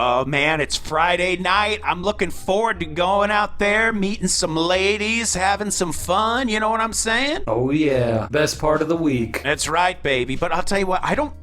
Oh man, it's Friday night. I'm looking forward to going out there, meeting some ladies, having some fun. You know what I'm saying? Oh yeah, best part of the week. That's right, baby. But I'll tell you what, I don't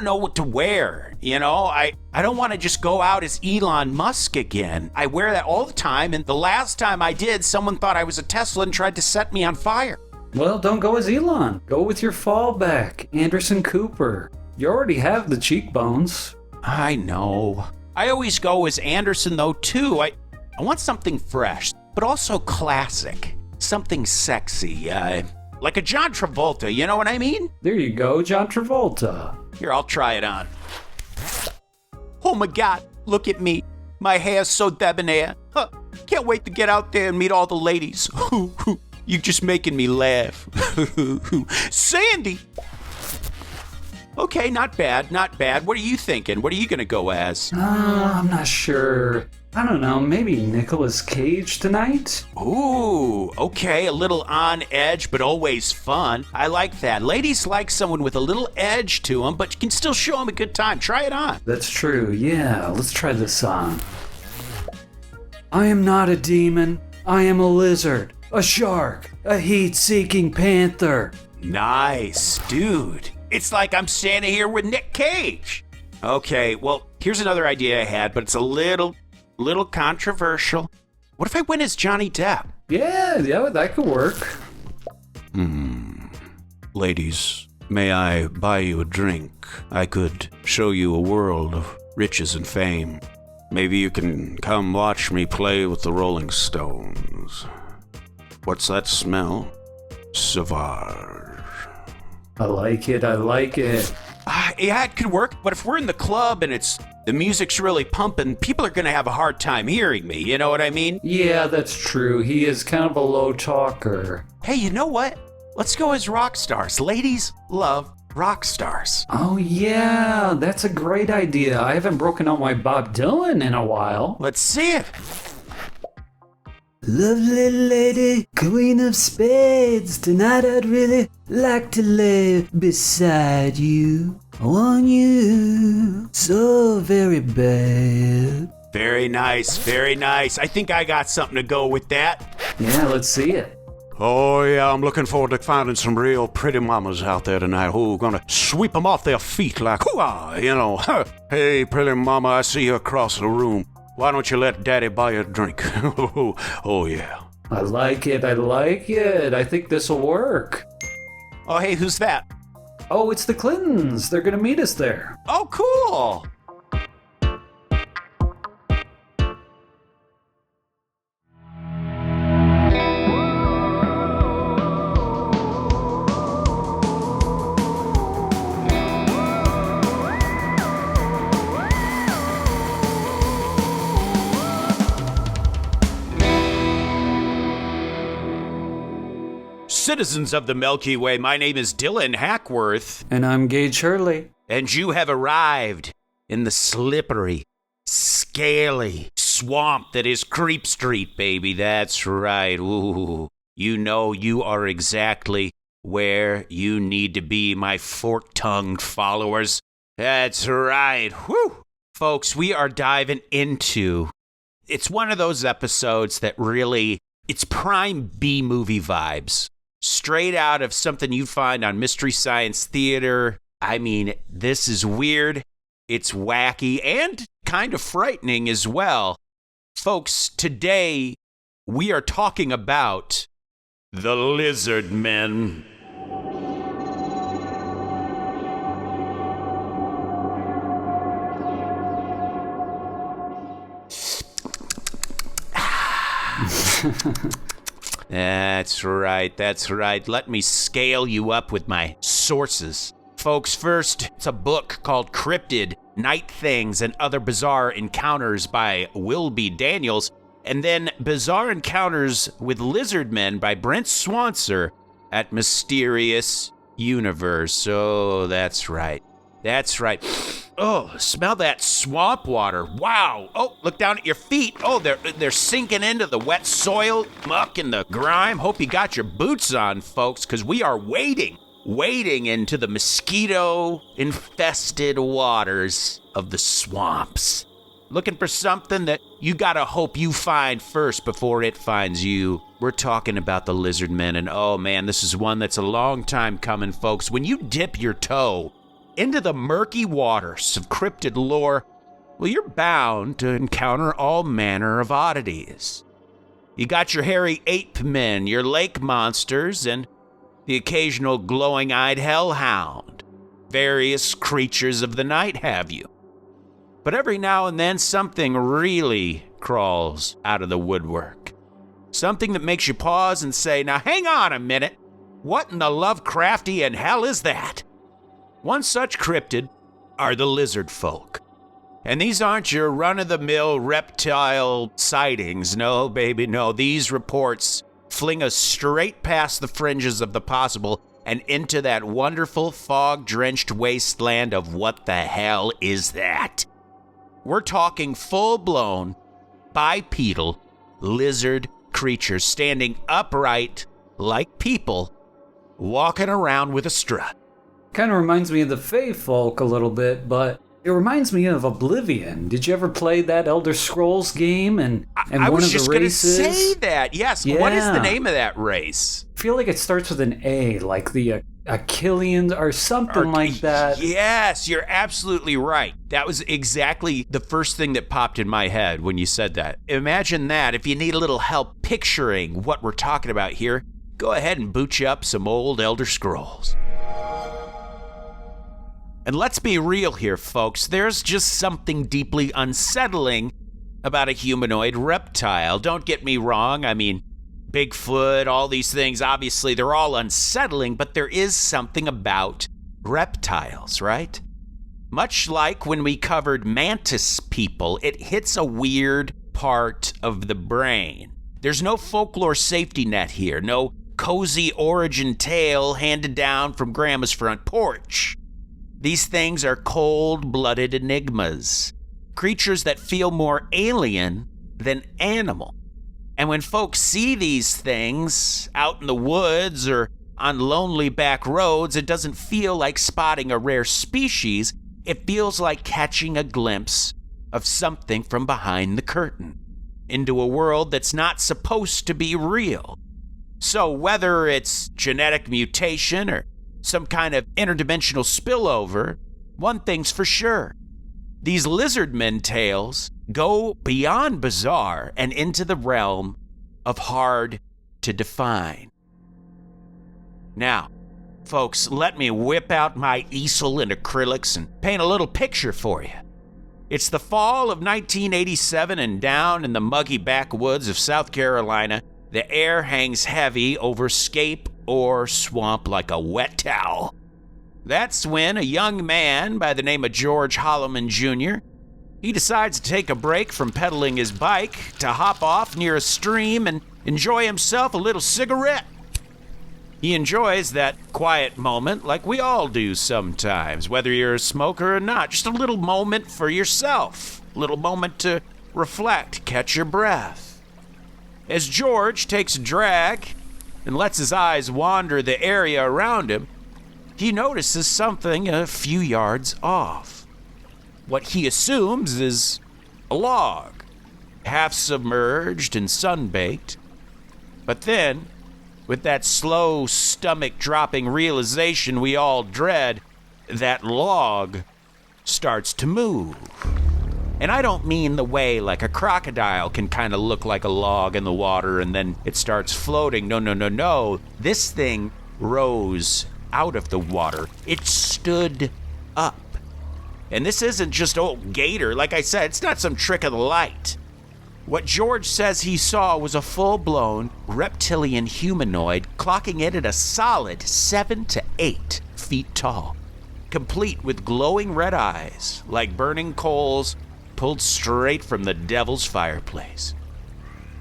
know what to wear. You know, I don't want to just go out as Elon Musk again. I wear that all the time, and the last time I did, someone thought I was a Tesla and tried to set me on fire. Well, don't go as Elon. Go with your fallback, Anderson Cooper. You already have the cheekbones. I know. I always go as Anderson, though, too. I want something fresh, but also classic. Something sexy, like a John Travolta, you know what I mean? There you go, John Travolta. Here, I'll try it on. Oh my God, look at me. My hair's so debonair. Can't wait to get out there and meet all the ladies. You're just making me laugh. Sandy! Okay, not bad, not bad. What are you thinking? What are you gonna go as? I'm not sure. I don't know, maybe Nicolas Cage tonight? Ooh, okay, a little on edge, but always fun. I like that. Ladies like someone with a little edge to them, but you can still show them a good time. Try it on. That's true, yeah. Let's try this on. I am not a demon. I am a lizard, a shark, a heat-seeking panther. Nice, dude. It's like I'm standing here with Nick Cage. Okay, well, here's another idea I had, but it's a little controversial. What if I went as Johnny Depp? Yeah, that could work. Ladies, may I buy you a drink? I could show you a world of riches and fame. Maybe you can come watch me play with the Rolling Stones. What's that smell? Sauvage. I like it. Yeah, it could work, but if we're in the club and the music's really pumping, people are gonna have a hard time hearing me, you know what I mean? Yeah, that's true. He is kind of a low talker. Hey, you know what? Let's go as rock stars. Ladies love rock stars. Oh yeah, that's a great idea. I haven't broken out my Bob Dylan in a while. Let's see it. Lovely lady, queen of spades, tonight I'd really like to lay beside you. I want you so very bad. Very nice, very nice. I think I got something to go with that. Yeah, let's see it. Oh yeah, I'm looking forward to finding some real pretty mamas out there tonight who are gonna sweep them off their feet like, hoo-ah, you know. Hey, pretty mama, I see you across the room. Why don't you let Daddy buy you a drink? Oh, yeah. I like it. I think this'll work. Oh, hey, who's that? Oh, it's the Clintons. They're gonna meet us there. Oh, cool. Citizens of the Milky Way, my name is Dylan Hackworth. And I'm Gage Hurley. And you have arrived in the slippery, scaly swamp that is Creep Street, baby. That's right. Ooh, you know you are exactly where you need to be, my fork-tongued followers. That's right. Whew. Folks, we are diving into... It's one of those episodes that really... It's prime B-movie vibes. Straight out of something you'd find on Mystery Science Theater. I mean, this is weird, it's wacky, and kind of frightening as well. Folks, today we are talking about the Lizard Men. That's right. Let me scale you up with my sources. Folks, first, it's a book called Cryptid, Night Things and Other Bizarre Encounters by Will B. Daniels, and then Bizarre Encounters with Lizard Men by Brent Swancer at Mysterious Universe. Oh, that's right. Oh, smell that swamp water. Wow. Oh, look down at your feet. Oh, they're sinking into the wet soil, muck, and the grime. Hope you got your boots on, folks, because we are wading wading into the mosquito-infested waters of the swamps, looking for something that you gotta hope you find first before it finds you. We're talking about the lizard men, and oh man, this is one that's a long time coming, folks. When you dip your toe into the murky waters of cryptid lore, well, you're bound to encounter all manner of oddities. You got your hairy ape men, your lake monsters, and the occasional glowing-eyed hellhound. Various creatures of the night have you. But every now and then, something really crawls out of the woodwork. Something that makes you pause and say, now hang on a minute. What in the Lovecraftian hell is that? One such cryptid are the lizard folk. And these aren't your run-of-the-mill reptile sightings. No, baby, no. These reports fling us straight past the fringes of the possible and into that wonderful fog-drenched wasteland of what the hell is that? We're talking full-blown, bipedal lizard creatures standing upright like people, walking around with a strut. Kind of reminds me of the Fae folk a little bit, but it reminds me of Oblivion. Did you ever play that Elder Scrolls game? And I one was of the just going to races? say that. Yes. Yeah. What is the name of that race? I feel like it starts with an A, like the Achilleans or something like that. Yes, you're absolutely right. That was exactly the first thing that popped in my head when you said that. Imagine that. If you need a little help picturing what we're talking about here, go ahead and boot you up some old Elder Scrolls. And let's be real here, folks. There's just something deeply unsettling about a humanoid reptile. Don't get me wrong. I mean, Bigfoot, all these things, obviously, they're all unsettling, but there is something about reptiles, right? Much like when we covered mantis people, it hits a weird part of the brain. There's no folklore safety net here, no cozy origin tale handed down from grandma's front porch. These things are cold-blooded enigmas, creatures that feel more alien than animal. And when folks see these things out in the woods or on lonely back roads, it doesn't feel like spotting a rare species. It feels like catching a glimpse of something from behind the curtain into a world that's not supposed to be real. So whether it's genetic mutation or some kind of interdimensional spillover, one thing's for sure. These lizardmen tales go beyond bizarre and into the realm of hard to define. Now, folks, let me whip out my easel and acrylics and paint a little picture for you. It's the fall of 1987, and down in the muggy backwoods of South Carolina, the air hangs heavy over scape or swamp like a wet towel. That's when a young man by the name of George Holloman Jr., he decides to take a break from pedaling his bike to hop off near a stream and enjoy himself a little cigarette. He enjoys that quiet moment like we all do sometimes, whether you're a smoker or not. Just a little moment for yourself, a little moment to reflect, catch your breath. As George takes a drag and lets his eyes wander the area around him, he notices something a few yards off. What he assumes is a log, half submerged and sunbaked. But then, with that slow stomach-dropping realization we all dread, that log starts to move. And I don't mean the way like a crocodile can kind of look like a log in the water and then it starts floating. No. This thing rose out of the water. It stood up. And this isn't just old gator. Like I said, it's not some trick of the light. What George says he saw was a full-blown reptilian humanoid clocking in at a solid 7 to 8 feet tall, complete with glowing red eyes like burning coals pulled straight from the devil's fireplace.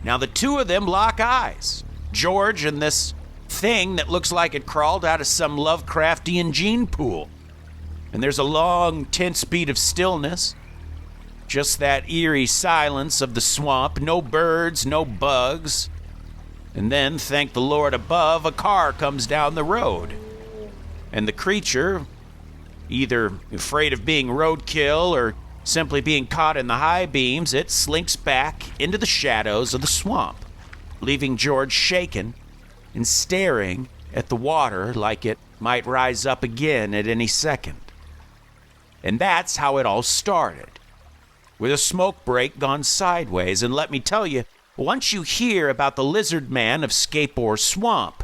Now the two of them lock eyes, George and this thing that looks like it crawled out of some Lovecraftian gene pool. And there's a long, tense beat of stillness. Just that eerie silence of the swamp, no birds, no bugs. And then, thank the Lord above, a car comes down the road. And the creature, either afraid of being roadkill or simply being caught in the high beams, it slinks back into the shadows of the swamp, leaving George shaken and staring at the water like it might rise up again at any second. And that's how it all started, with a smoke break gone sideways. And let me tell you, once you hear about the lizard man of Skateboard Swamp,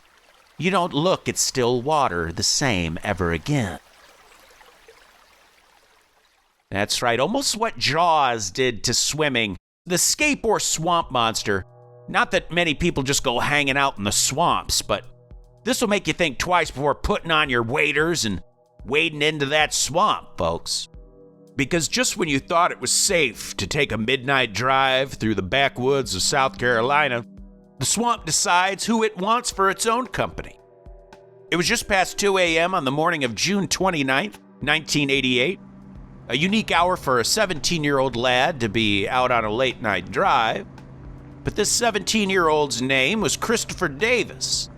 you don't look at still water the same ever again. That's right, almost what Jaws did to swimming. The Skateboard Swamp monster, not that many people just go hanging out in the swamps, but this will make you think twice before putting on your waders and wading into that swamp, folks. Because just when you thought it was safe to take a midnight drive through the backwoods of South Carolina, the swamp decides who it wants for its own company. It was just past 2 a.m. on the morning of June 29th, 1988, a unique hour for a 17-year-old lad to be out on a late-night drive. But this 17-year-old's name was Christopher Davis.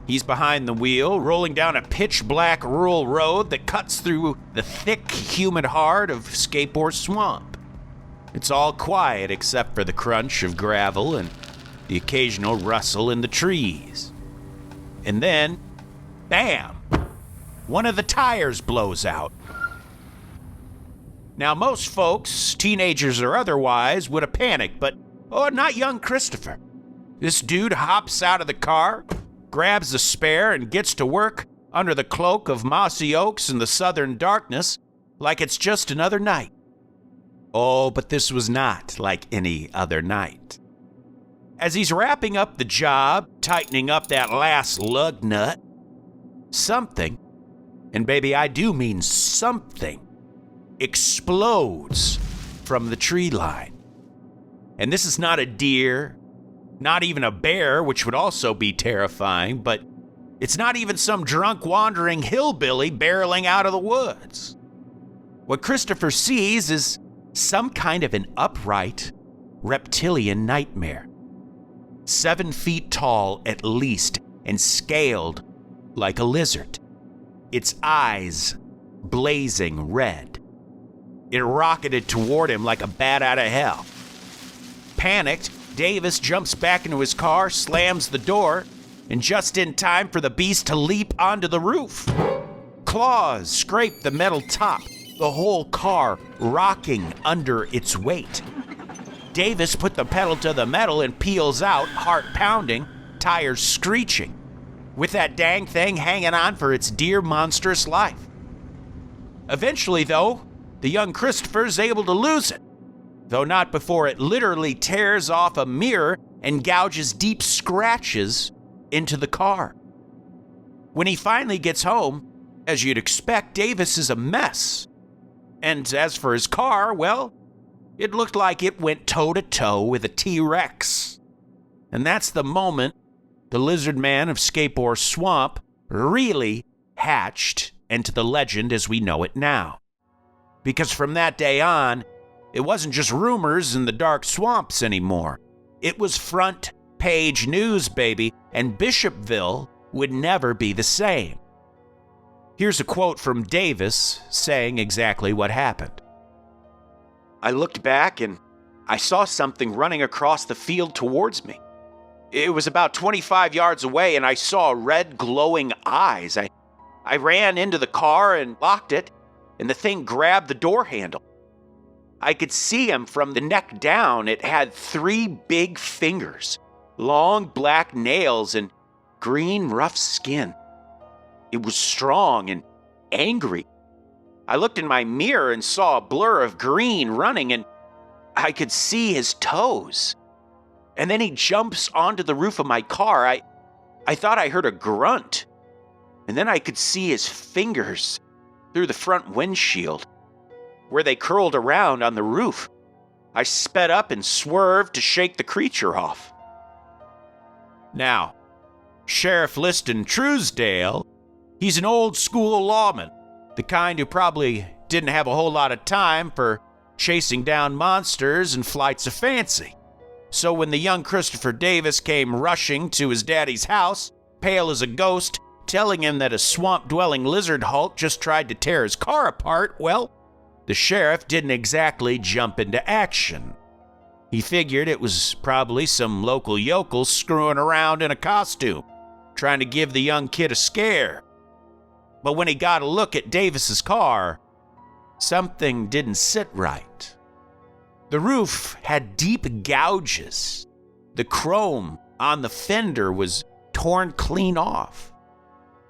He's behind the wheel, rolling down a pitch-black rural road that cuts through the thick, humid heart of Skateboard Swamp. It's all quiet except for the crunch of gravel and the occasional rustle in the trees. And then, bam! One of the tires blows out. Now, most folks, teenagers or otherwise, would have panicked, but not young Christopher. This dude hops out of the car, grabs the spare, and gets to work under the cloak of mossy oaks in the southern darkness like it's just another night. Oh, but this was not like any other night. As he's wrapping up the job, tightening up that last lug nut, something, and baby, I do mean something, explodes from the tree line. And this is not a deer, not even a bear, which would also be terrifying, but it's not even some drunk wandering hillbilly barreling out of the woods. What Christopher sees is some kind of an upright reptilian nightmare. 7 feet tall at least and scaled like a lizard. Its eyes blazing red. It rocketed toward him like a bat out of hell. Panicked, Davis jumps back into his car, slams the door, and just in time for the beast to leap onto the roof. Claws scrape the metal top, the whole car rocking under its weight. Davis put the pedal to the metal and peels out, heart pounding, tires screeching, with that dang thing hanging on for its dear monstrous life. Eventually, though, the young Christopher's able to lose it, though not before it literally tears off a mirror and gouges deep scratches into the car. When he finally gets home, as you'd expect, Davis is a mess. And as for his car, well, it looked like it went toe-to-toe with a T-Rex. And that's the moment the lizard man of Skateboard Swamp really hatched into the legend as we know it now. Because from that day on, it wasn't just rumors in the dark swamps anymore. It was front page news, baby, and Bishopville would never be the same. Here's a quote from Davis saying exactly what happened. I looked back and I saw something running across the field towards me. It was about 25 yards away and I saw red glowing eyes. I ran into the car and locked it, and the thing grabbed the door handle. I could see him from the neck down. It had 3 big fingers, long black nails, and green rough skin. It was strong and angry. I looked in my mirror and saw a blur of green running, and I could see his toes. And then he jumps onto the roof of my car. I thought I heard a grunt. And then I could see his fingers through the front windshield, where they curled around on the roof. I sped up and swerved to shake the creature off. Now, Sheriff Liston Truesdale, he's an old-school lawman, the kind who probably didn't have a whole lot of time for chasing down monsters and flights of fancy. So when the young Christopher Davis came rushing to his daddy's house, pale as a ghost, telling him that a swamp-dwelling lizard Hulk just tried to tear his car apart, well, the sheriff didn't exactly jump into action. He figured it was probably some local yokel screwing around in a costume, trying to give the young kid a scare. But when he got a look at Davis's car, something didn't sit right. The roof had deep gouges. The chrome on the fender was torn clean off.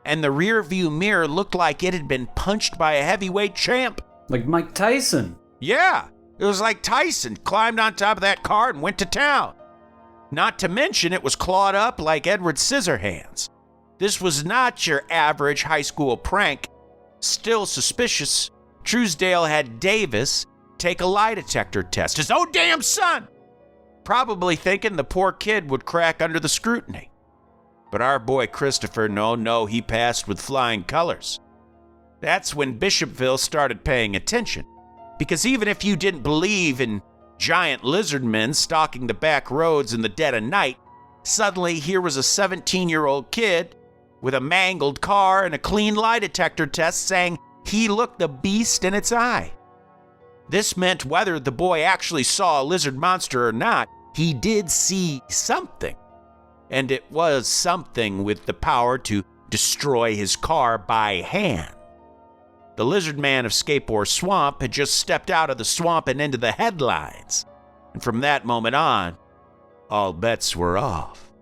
And the rearview mirror looked like it had been punched by a heavyweight champ. Like Mike Tyson. Yeah, it was like Tyson climbed on top of that car and went to town. Not to mention it was clawed up like Edward Scissorhands. This was not your average high school prank. Still suspicious, Truesdale had Davis take a lie detector test, his own damn son, probably thinking the poor kid would crack under the scrutiny. But our boy Christopher, no, he passed with flying colors. That's when Bishopville started paying attention. Because even if you didn't believe in giant lizard men stalking the back roads in the dead of night, suddenly here was a 17-year-old kid with a mangled car and a clean lie detector test saying he looked the beast in its eye. This meant whether the boy actually saw a lizard monster or not, he did see something. And it was something with the power to destroy his car by hand. The lizard man of Skateboard Swamp had just stepped out of the swamp and into the headlines. And from that moment on, all bets were off.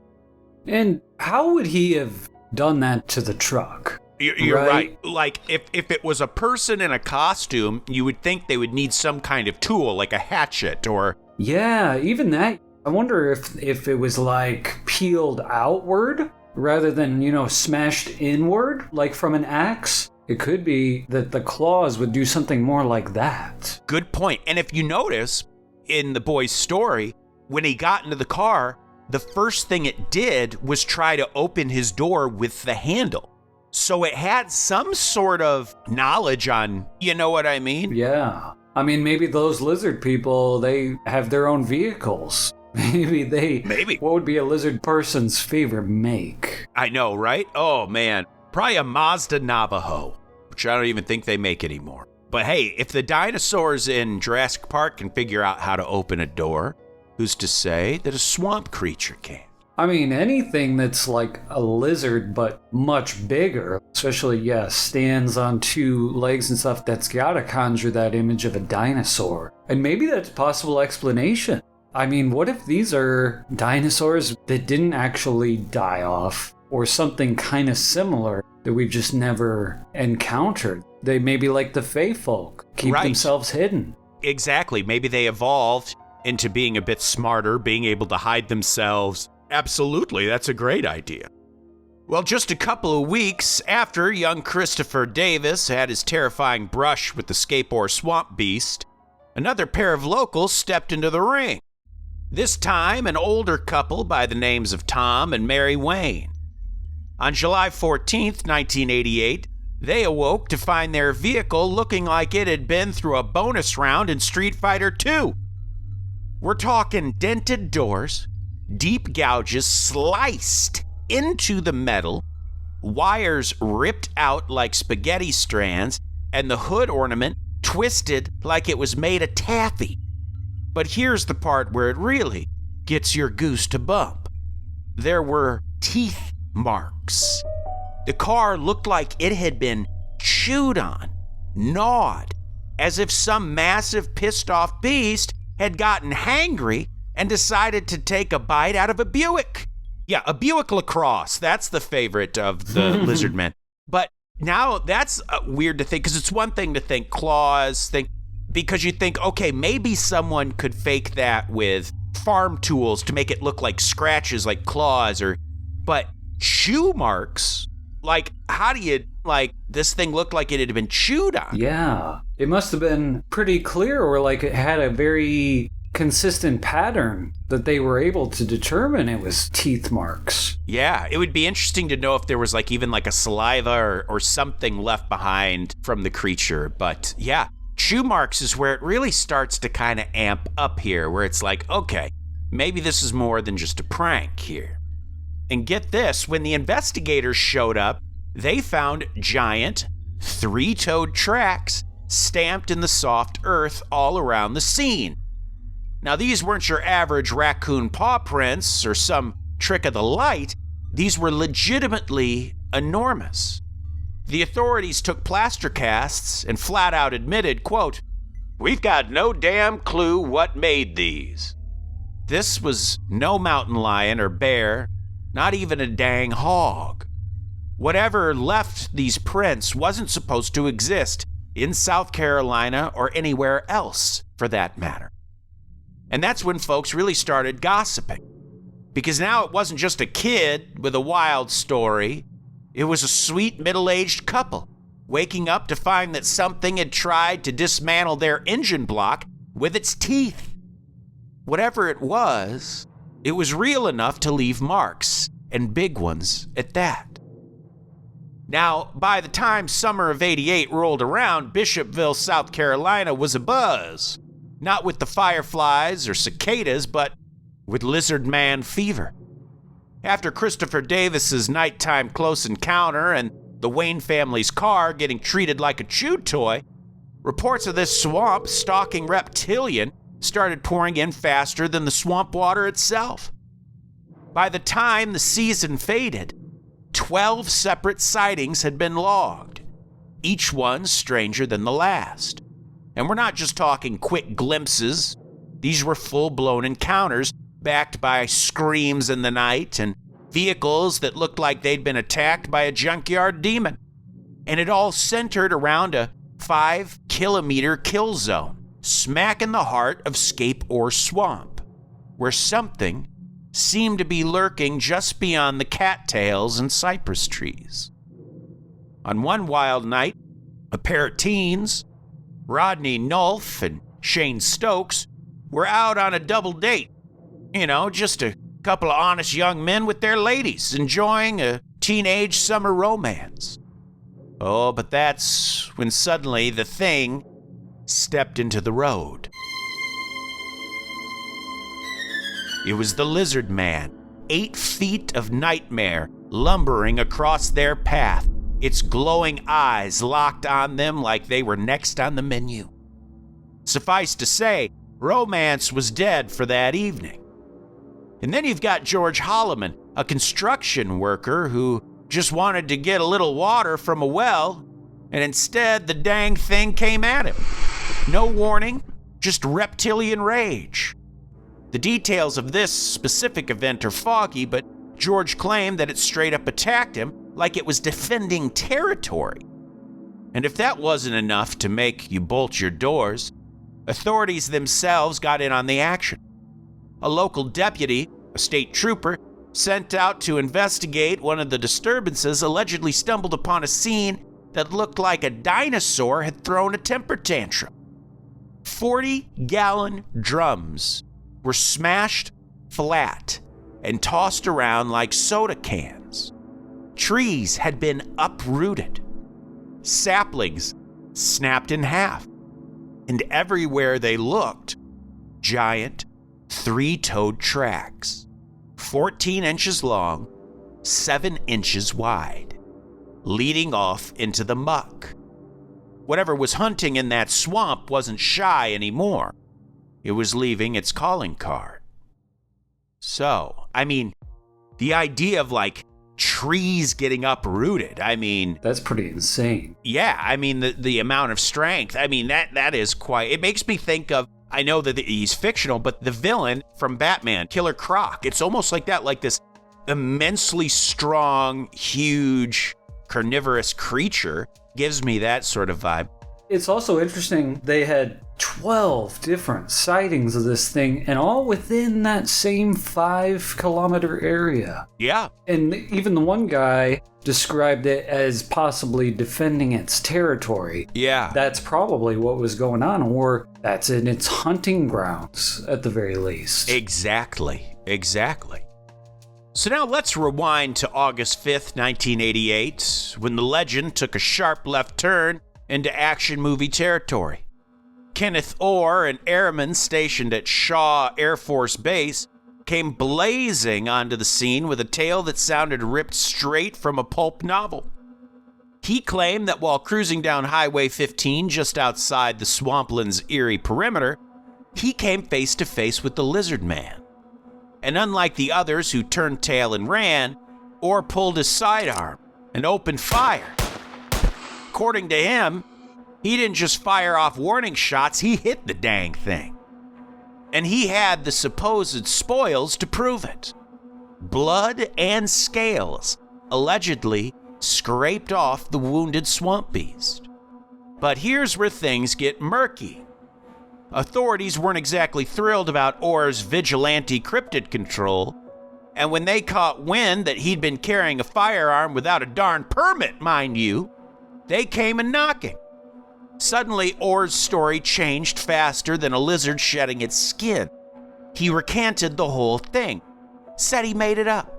And how would he have done that to the truck? You're right. Like, if it was a person in a costume, you would think they would need some kind of tool, like a hatchet or... Yeah, even that. I wonder if it was like peeled outward rather than, smashed inward, like from an axe. It could be that the claws would do something more like that. Good point. And if you notice, in the boy's story, when he got into the car, the first thing it did was try to open his door with the handle. So it had some sort of knowledge on, you know what I mean? Yeah. I mean, maybe those lizard people, they have their own vehicles. Maybe. What would be a lizard person's favorite make? I know, right? Oh, man. Probably a Mazda Navajo, which I don't even think they make anymore. But hey, if the dinosaurs in Jurassic Park can figure out how to open a door, who's to say that a swamp creature can't? I mean, anything that's like a lizard but much bigger, especially, stands on two legs and stuff, that's gotta conjure that image of a dinosaur. And maybe that's a possible explanation. I mean, what if these are dinosaurs that didn't actually die off, or something kind of similar that we've just never encountered? They may be like the Fae folk, keep themselves hidden. Exactly. Maybe they evolved into being a bit smarter, being able to hide themselves. Absolutely, that's a great idea. Well, just a couple of weeks after young Christopher Davis had his terrifying brush with the Skateboard Swamp Beast, another pair of locals stepped into the ring. This time, an older couple by the names of Tom and Mary Wayne. On July 14th, 1988, they awoke to find their vehicle looking like it had been through a bonus round in Street Fighter II. We're talking dented doors, deep gouges sliced into the metal, wires ripped out like spaghetti strands, and the hood ornament twisted like it was made of taffy. But here's the part where it really gets your goose to bump. There were teeth marks. The car looked like it had been chewed on, gnawed, as if some massive pissed off beast had gotten hangry and decided to take a bite out of a Buick. Yeah, a Buick LaCrosse. That's the favorite of the lizard men. But now that's weird to think, because it's one thing to think claws, because you think, okay, maybe someone could fake that with farm tools to make it look like scratches, like claws, but chew marks, like, how do you, this thing looked like it had been chewed on. Yeah, it must have been pretty clear, or like it had a very consistent pattern that they were able to determine it was teeth marks. Yeah, it would be interesting to know if there was even a saliva or something left behind from the creature. But yeah, chew marks is where it really starts to kind of amp up here, where it's like, okay, maybe this is more than just a prank here. And get this, when the investigators showed up, they found giant, three-toed tracks stamped in the soft earth all around the scene. Now, these weren't your average raccoon paw prints or some trick of the light. These were legitimately enormous. The authorities took plaster casts and flat out admitted, quote, "We've got no damn clue what made these." This was no mountain lion or bear, not even a dang hog. Whatever left these prints wasn't supposed to exist in South Carolina or anywhere else, for that matter. And that's when folks really started gossiping. Because now it wasn't just a kid with a wild story. It was a sweet middle-aged couple waking up to find that something had tried to dismantle their engine block with its teeth. Whatever it was real enough to leave marks, and big ones at that. Now, by the time summer of '88 rolled around, Bishopville, South Carolina was abuzz. Not with the fireflies or cicadas, but with lizard man fever. After Christopher Davis's nighttime close encounter and the Wayne family's car getting treated like a chew toy, reports of this swamp-stalking reptilian started pouring in faster than the swamp water itself. By the time the season faded, 12 separate sightings had been logged, each one stranger than the last. And we're not just talking quick glimpses. These were full-blown encounters backed by screams in the night and vehicles that looked like they'd been attacked by a junkyard demon. And it all centered around a 5-kilometer kill zone, smack in the heart of Scape Ore Swamp, where something seemed to be lurking just beyond the cattails and cypress trees. On one wild night, a pair of teens, Rodney Nulf and Shane Stokes, were out on a double date. You know, just a couple of honest young men with their ladies enjoying a teenage summer romance. Oh, but that's when suddenly the thing stepped into the road. It was the lizard man, 8 feet of nightmare lumbering across their path, its glowing eyes locked on them like they were next on the menu. Suffice to say, romance was dead for that evening. And then you've got George Holloman, a construction worker who just wanted to get a little water from a well, and instead the dang thing came at him. No warning, just reptilian rage. The details of this specific event are foggy, but George claimed that it straight up attacked him like it was defending territory. And if that wasn't enough to make you bolt your doors, authorities themselves got in on the action. A local deputy, a state trooper, sent out to investigate one of the disturbances allegedly stumbled upon a scene that looked like a dinosaur had thrown a temper tantrum. 40-gallon drums were smashed flat and tossed around like soda cans. Trees had been uprooted. Saplings snapped in half. And everywhere they looked, giant 3-toed tracks, 14 inches long, 7 inches wide, leading off into the muck. Whatever was hunting in that swamp wasn't shy anymore. It was leaving its calling card. So, I mean, the idea of like trees getting uprooted, I mean... That's pretty insane. Yeah, I mean, the amount of strength, I mean, that is quite... It makes me think of, I know that he's fictional, but the villain from Batman, Killer Croc, it's almost like that, like this immensely strong, huge, carnivorous creature gives me that sort of vibe. It's also interesting, they had 12 different sightings of this thing, and all within that same 5-kilometer area. Yeah. And even the one guy described it as possibly defending its territory. Yeah. That's probably what was going on, or that's in its hunting grounds, at the very least. Exactly. So now let's rewind to August 5th, 1988, when the legend took a sharp left turn into action movie territory. Kenneth Orr, an airman stationed at Shaw Air Force Base, came blazing onto the scene with a tale that sounded ripped straight from a pulp novel. He claimed that while cruising down Highway 15 just outside the swampland's eerie perimeter, he came face to face with the lizard man. And unlike the others who turned tail and ran, Orr pulled his sidearm and opened fire. According to him, he didn't just fire off warning shots, he hit the dang thing. And he had the supposed spoils to prove it. Blood and scales, allegedly scraped off the wounded swamp beast. But here's where things get murky. Authorities weren't exactly thrilled about Orr's vigilante cryptid control, and when they caught wind that he'd been carrying a firearm without a darn permit, mind you, they came a-knocking. Suddenly, Orr's story changed faster than a lizard shedding its skin. He recanted the whole thing, said he made it up.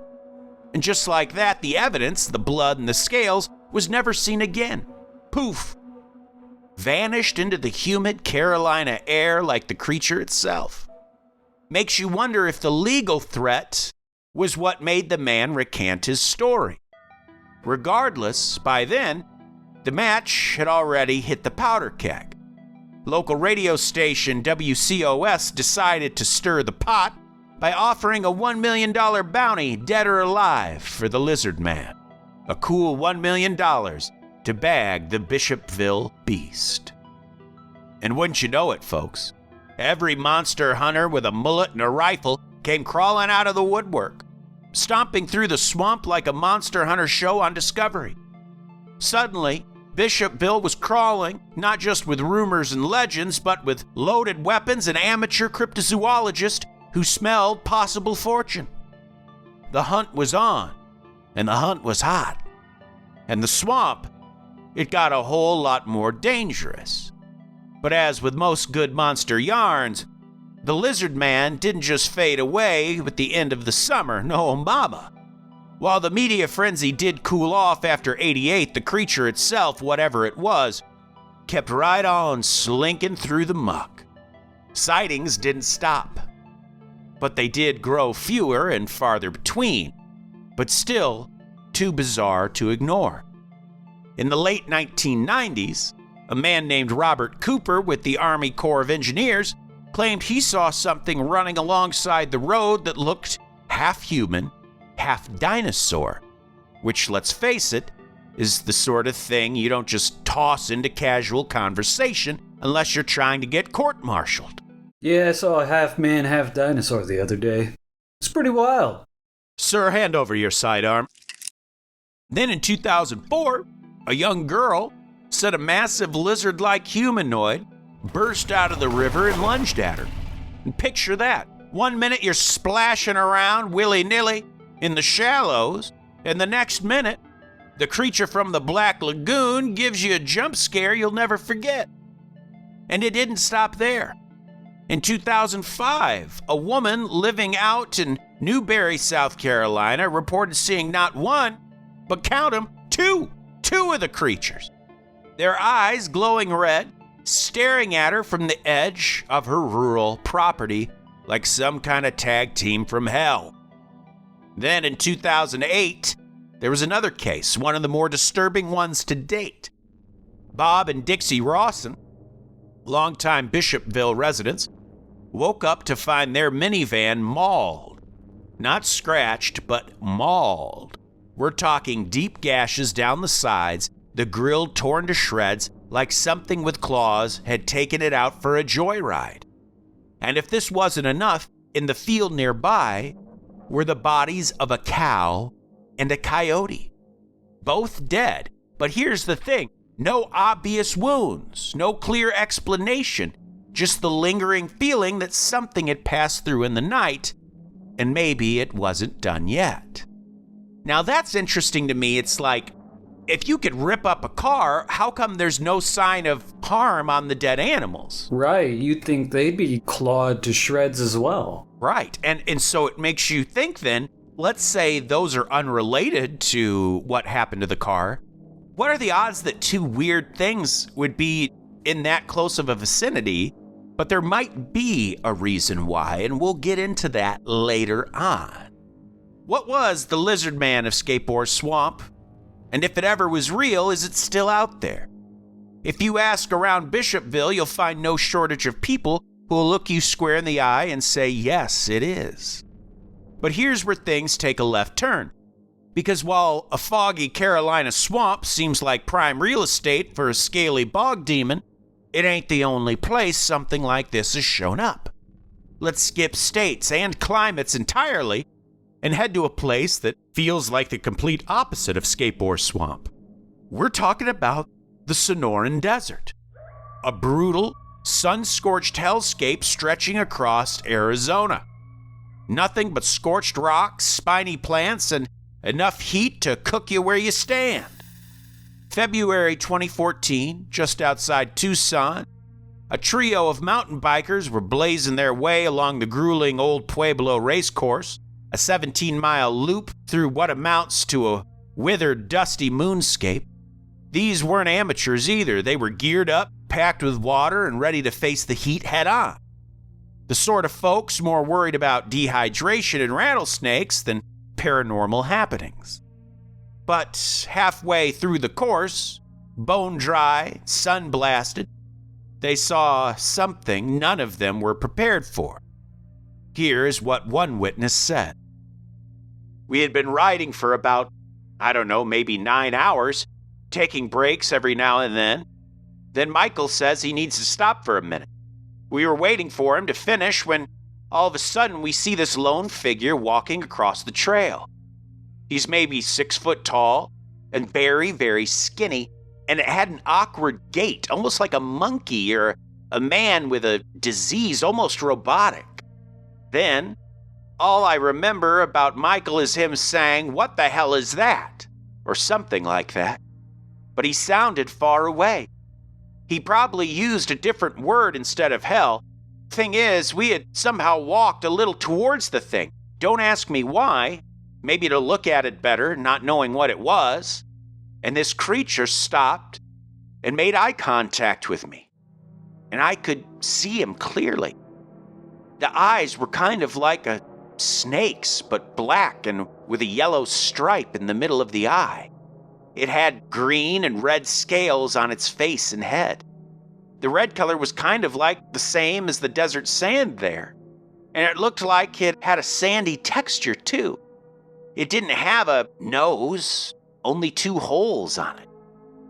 And just like that, the evidence, the blood and the scales, was never seen again. Poof. Vanished into the humid Carolina air like the creature itself. Makes you wonder if the legal threat was what made the man recant his story. Regardless, by then, the match had already hit the powder keg. Local radio station WCOS decided to stir the pot by offering a $1 million bounty, dead or alive, for the lizard man. A cool $1 million to bag the Bishopville beast. And wouldn't you know it, folks, every monster hunter with a mullet and a rifle came crawling out of the woodwork, stomping through the swamp like a monster hunter show on Discovery. Suddenly, Bishopville was crawling, not just with rumors and legends, but with loaded weapons and amateur cryptozoologists who smelled possible fortune. The hunt was on, and the hunt was hot. And the swamp, it got a whole lot more dangerous. But as with most good monster yarns, the lizard man didn't just fade away with the end of the summer, no mama. While the media frenzy did cool off after '88, the creature itself, whatever it was, kept right on slinking through the muck. Sightings didn't stop, but they did grow fewer and farther between, but still too bizarre to ignore. In the late 1990s, a man named Robert Cooper with the Army Corps of Engineers claimed he saw something running alongside the road that looked half human, half dinosaur, which, let's face it, is the sort of thing you don't just toss into casual conversation unless you're trying to get court-martialed. Yeah, I saw a half man, half dinosaur the other day. It's pretty wild. Sir, hand over your sidearm. Then in 2004, a young girl said a massive lizard-like humanoid burst out of the river and lunged at her. And picture that. 1 minute you're splashing around willy-nilly in the shallows, and the next minute, the creature from the Black Lagoon gives you a jump scare you'll never forget. And it didn't stop there. In 2005, a woman living out in Newberry, South Carolina, reported seeing not one, but count 'em, two of the creatures. Their eyes glowing red, staring at her from the edge of her rural property like some kind of tag team from hell. Then in 2008, there was another case, one of the more disturbing ones to date. Bob and Dixie Rawson, longtime Bishopville residents, woke up to find their minivan mauled. Not scratched, but mauled. We're talking deep gashes down the sides, the grill torn to shreds like something with claws had taken it out for a joyride. And if this wasn't enough, in the field nearby were the bodies of a cow and a coyote. Both dead, but here's the thing, no obvious wounds, no clear explanation, just the lingering feeling that something had passed through in the night, and maybe it wasn't done yet. Now that's interesting to me. It's like, if you could rip up a car, how come there's no sign of harm on the dead animals? Right, you'd think they'd be clawed to shreds as well. Right, and so it makes you think then, let's say those are unrelated to what happened to the car. What are the odds that two weird things would be in that close of a vicinity? But there might be a reason why, and we'll get into that later on. What was the lizard man of Skateboard Swamp? And if it ever was real, is it still out there? If you ask around Bishopville, you'll find no shortage of people who will look you square in the eye and say, yes, it is. But here's where things take a left turn. Because while a foggy Carolina swamp seems like prime real estate for a scaly bog demon, it ain't the only place something like this has shown up. Let's skip states and climates entirely and head to a place that feels like the complete opposite of Skateboard Swamp. We're talking about the Sonoran Desert, a brutal, sun-scorched hellscape stretching across Arizona. Nothing but scorched rocks, spiny plants, and enough heat to cook you where you stand. February 2014, just outside Tucson, a trio of mountain bikers were blazing their way along the grueling Old Pueblo racecourse, a 17-mile loop through what amounts to a withered, dusty moonscape. These weren't amateurs either. They were geared up, packed with water, and ready to face the heat head-on. The sort of folks more worried about dehydration and rattlesnakes than paranormal happenings. But halfway through the course, bone-dry, sun-blasted, they saw something none of them were prepared for. Here is what one witness said. We had been riding for about, maybe 9 hours, taking breaks every now and then. Then Michael says he needs to stop for a minute. We were waiting for him to finish when all of a sudden we see this lone figure walking across the trail. He's maybe 6 foot tall and very, very skinny, and it had an awkward gait, almost like a monkey or a man with a disease, almost robotic. Then, all I remember about Michael is him saying, "What the hell is that?" or something like that. But he sounded far away. He probably used a different word instead of hell. Thing is, we had somehow walked a little towards the thing. Don't ask me why. Maybe to look at it better, not knowing what it was. And this creature stopped and made eye contact with me. And I could see him clearly. The eyes were kind of like a snake's, but black and with a yellow stripe in the middle of the eye. It had green and red scales on its face and head. The red color was kind of like the same as the desert sand there. And it looked like it had a sandy texture too. It didn't have a nose, only 2 holes on it.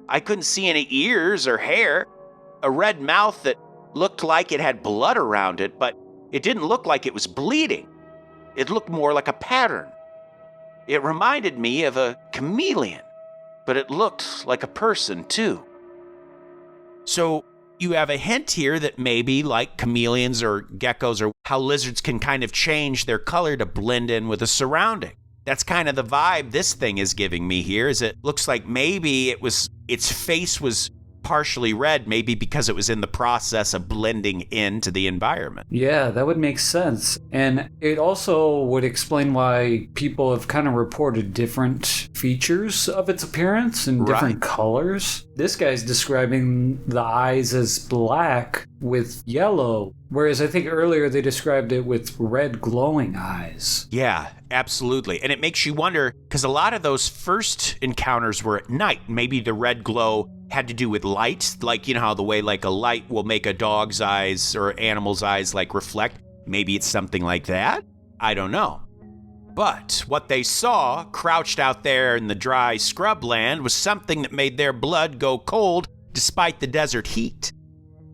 I couldn't see any ears or hair. A red mouth that looked like it had blood around it, but it didn't look like it was bleeding. It looked more like a pattern. It reminded me of a chameleon, but it looked like a person too. So you have a hint here that maybe, like chameleons or geckos, or how lizards can kind of change their color to blend in with the surrounding. That's kind of the vibe this thing is giving me here, is it looks like maybe its face was partially red, maybe because it was in the process of blending into the environment. Yeah, that would make sense. And it also would explain why people have kind of reported different features of its appearance and different colors. This guy's describing the eyes as black with yellow, whereas I think earlier they described it with red glowing eyes. Yeah, absolutely. And it makes you wonder, because a lot of those first encounters were at night. Maybe the red glow had to do with light, like, you know how the way like a light will make a dog's eyes or animal's eyes like reflect. Maybe it's something like that. I don't know. But what they saw crouched out there in the dry scrubland was something that made their blood go cold despite the desert heat.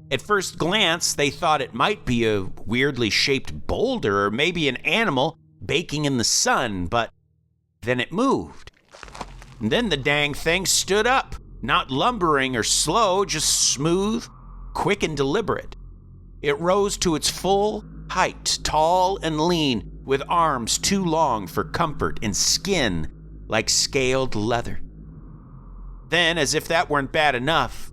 At first glance, they thought it might be a weirdly shaped boulder or maybe an animal baking in the sun, but then it moved. And then the dang thing stood up, not lumbering or slow, just smooth, quick and deliberate. It rose to its full height, tall and lean, with arms too long for comfort and skin like scaled leather. Then, as if that weren't bad enough,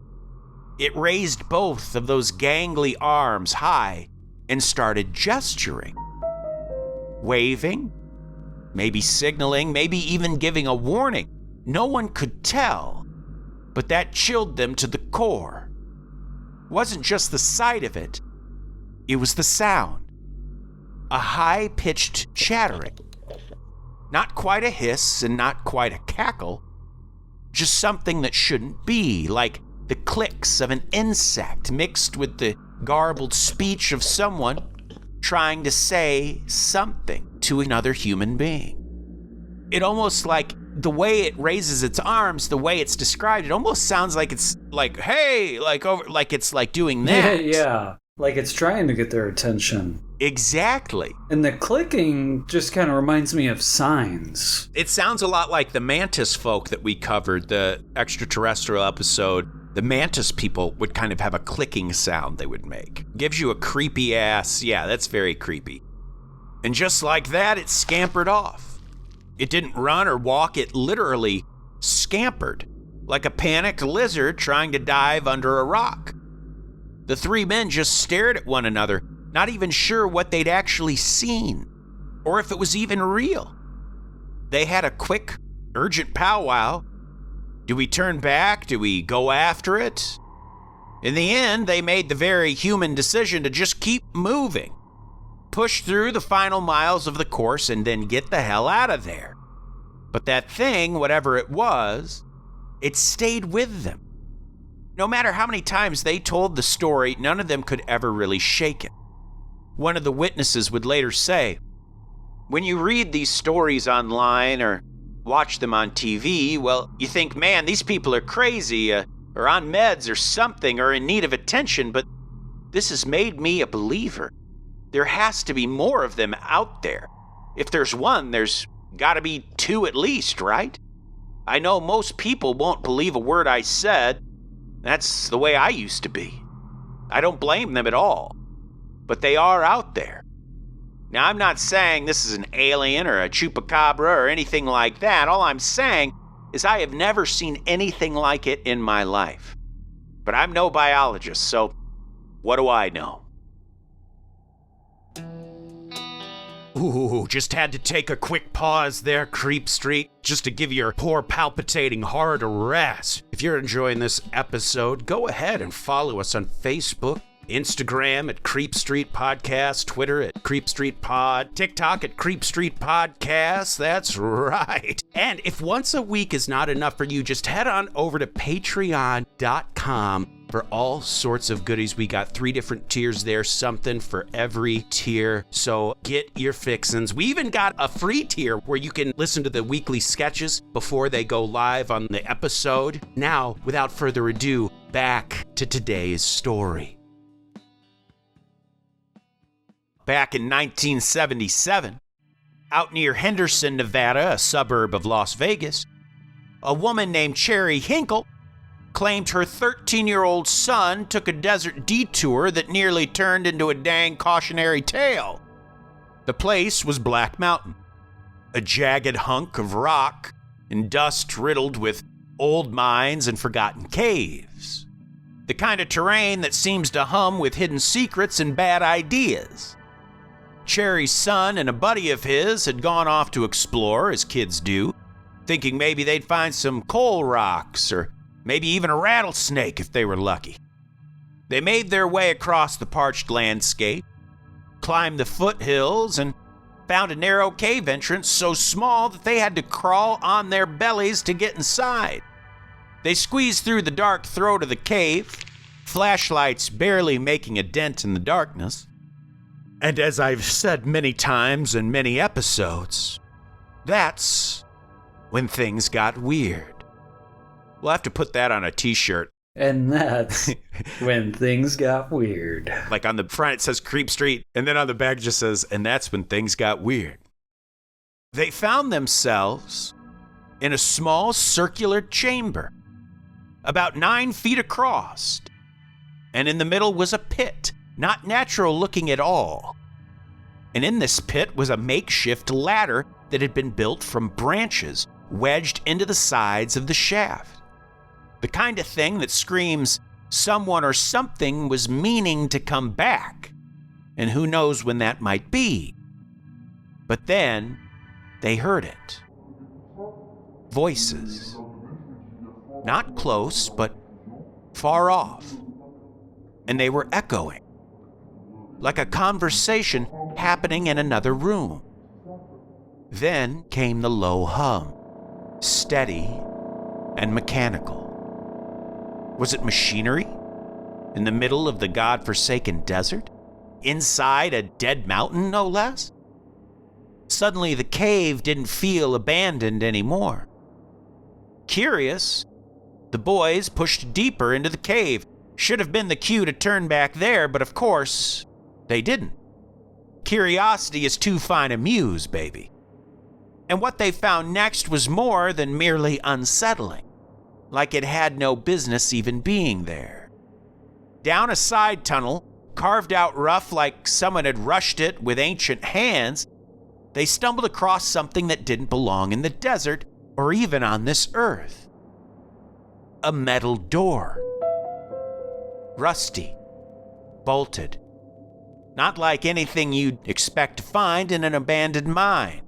it raised both of those gangly arms high and started gesturing. Waving, maybe signaling, maybe even giving a warning. No one could tell, but that chilled them to the core. It wasn't just the sight of it, it was the sound. A high-pitched chattering. Not quite a hiss and not quite a cackle, just something that shouldn't be, like the clicks of an insect mixed with the garbled speech of someone trying to say something to another human being. It almost like the way it raises its arms, the way it's described, it almost sounds like it's like, hey, like over, like it's like doing that. Yeah. Like it's trying to get their attention. Exactly. And the clicking just kind of reminds me of signs. It sounds a lot like the mantis folk that we covered, the extraterrestrial episode. The mantis people would kind of have a clicking sound they would make. Gives you a creepy ass, yeah, that's very creepy. And just like that, it scampered off. It didn't run or walk, it literally scampered, like a panicked lizard trying to dive under a rock. The three men just stared at one another, not even sure what they'd actually seen, or if it was even real. They had a quick, urgent powwow. Do we turn back? Do we go after it? In the end, they made the very human decision to just keep moving, push through the final miles of the course, and then get the hell out of there. But that thing, whatever it was, it stayed with them. No matter how many times they told the story, none of them could ever really shake it. One of the witnesses would later say, when you read these stories online or watch them on TV, well, you think, man, these people are crazy, or on meds or something, or in need of attention, but this has made me a believer. There has to be more of them out there. If there's one, there's got to be two at least, right? I know most people won't believe a word I said. That's the way I used to be. I don't blame them at all. But they are out there. Now, I'm not saying this is an alien or a chupacabra or anything like that. All I'm saying is I have never seen anything like it in my life. But I'm no biologist, so what do I know? Ooh, just had to take a quick pause there, Creep Street, just to give your poor palpitating heart a rest. If you're enjoying this episode, go ahead and follow us on Facebook, Instagram at Creep Street Podcast, Twitter at Creep Street Pod, TikTok at Creep Street Podcast. That's right. And if once a week is not enough for you, just head on over to patreon.com for all sorts of goodies. We got 3 different tiers there, something for every tier. So get your fixins. We even got a free tier where you can listen to the weekly sketches before they go live on the episode. Now, without further ado, back to today's story. Back in 1977, out near Henderson, Nevada, a suburb of Las Vegas, a woman named Cherry Hinkle claimed her 13-year-old son took a desert detour that nearly turned into a dang cautionary tale. The place was Black Mountain, a jagged hunk of rock and dust riddled with old mines and forgotten caves. The kind of terrain that seems to hum with hidden secrets and bad ideas. Cherry's son and a buddy of his had gone off to explore, as kids do, thinking maybe they'd find some coal rocks or maybe even a rattlesnake if they were lucky. They made their way across the parched landscape, climbed the foothills, and found a narrow cave entrance so small that they had to crawl on their bellies to get inside. They squeezed through the dark throat of the cave, flashlights barely making a dent in the darkness. And as I've said many times in many episodes, that's when things got weird. We'll have to put that on a t-shirt. And that's when things got weird. Like on the front it says Creep Street, and then on the back it just says, and that's when things got weird. They found themselves in a small circular chamber, about 9 feet across, and in the middle was a pit, not natural looking at all. And in this pit was a makeshift ladder that had been built from branches wedged into the sides of the shaft. The kind of thing that screams someone or something was meaning to come back, and who knows when that might be. But then they heard it. Voices. Not close, but far off. And they were echoing, like a conversation happening in another room. Then came the low hum, steady and mechanical. Was it machinery? In the middle of the godforsaken desert? Inside a dead mountain, no less? Suddenly, the cave didn't feel abandoned anymore. Curious, the boys pushed deeper into the cave. Should have been the cue to turn back there, but of course, they didn't. Curiosity is too fine a muse, baby. And what they found next was more than merely unsettling, like it had no business even being there. Down a side tunnel, carved out rough like someone had rushed it with ancient hands, they stumbled across something that didn't belong in the desert or even on this earth. A metal door. Rusty. Bolted. Not like anything you'd expect to find in an abandoned mine.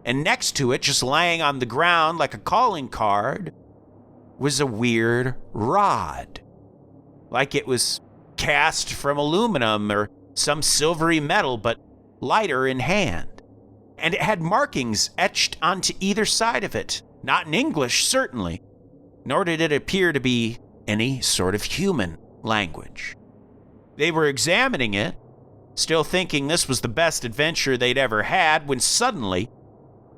And next to it, just laying on the ground like a calling card, was a weird rod. Like it was cast from aluminum or some silvery metal, but lighter in hand. And it had markings etched onto either side of it. Not in English, certainly, nor did it appear to be any sort of human language. They were examining it, still thinking this was the best adventure they'd ever had, when suddenly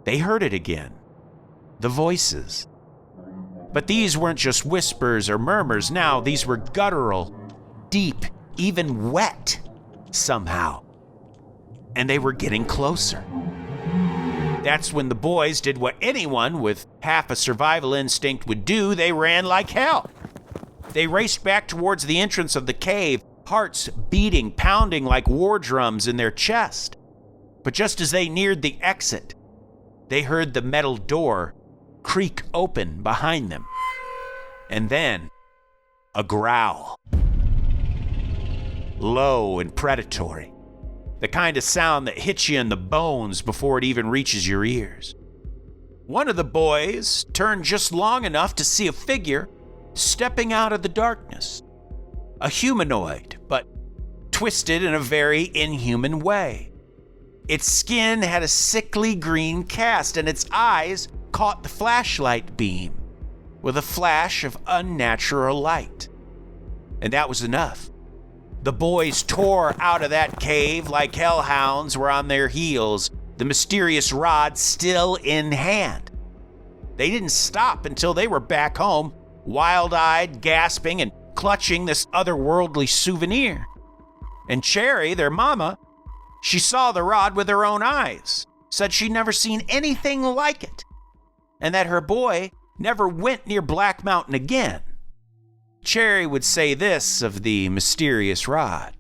they heard it again. The voices. But these weren't just whispers or murmurs now. These were guttural, deep, even wet, somehow. And they were getting closer. That's when the boys did what anyone with half a survival instinct would do. They ran like hell. They raced back towards the entrance of the cave, hearts beating, pounding like war drums in their chest. But just as they neared the exit, they heard the metal door creak open behind them. And then, a growl. Low and predatory. The kind of sound that hits you in the bones before it even reaches your ears. One of the boys turned just long enough to see a figure stepping out of the darkness. A humanoid, but twisted in a very inhuman way. Its skin had a sickly green cast, and its eyes caught the flashlight beam with a flash of unnatural light. And that was enough. The boys tore out of that cave like hellhounds were on their heels, the mysterious rod still in hand. They didn't stop until they were back home, wild-eyed, gasping, and clutching this otherworldly souvenir. And Cherry, their mama, she saw the rod with her own eyes, said she'd never seen anything like it, and that her boy never went near Black Mountain again. Cherry would say this of the mysterious rod.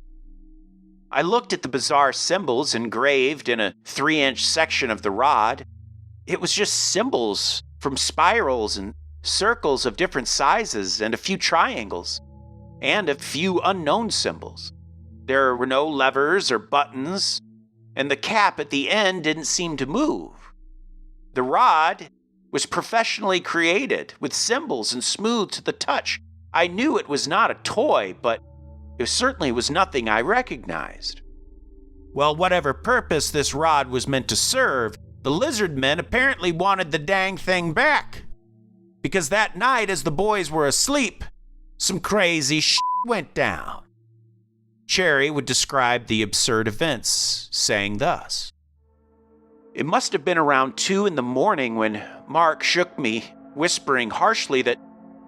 I looked at the bizarre symbols engraved in a 3-inch section of the rod. It was just symbols from spirals and circles of different sizes and a few triangles, and a few unknown symbols. There were no levers or buttons, and the cap at the end didn't seem to move. The rod was professionally created with symbols and smooth to the touch. I knew it was not a toy, but it certainly was nothing I recognized. Well, whatever purpose this rod was meant to serve, the lizard men apparently wanted the dang thing back. Because that night, as the boys were asleep, some crazy shit went down. Cherry would describe the absurd events, saying thus. It must have been around 2 a.m. when Mark shook me, whispering harshly that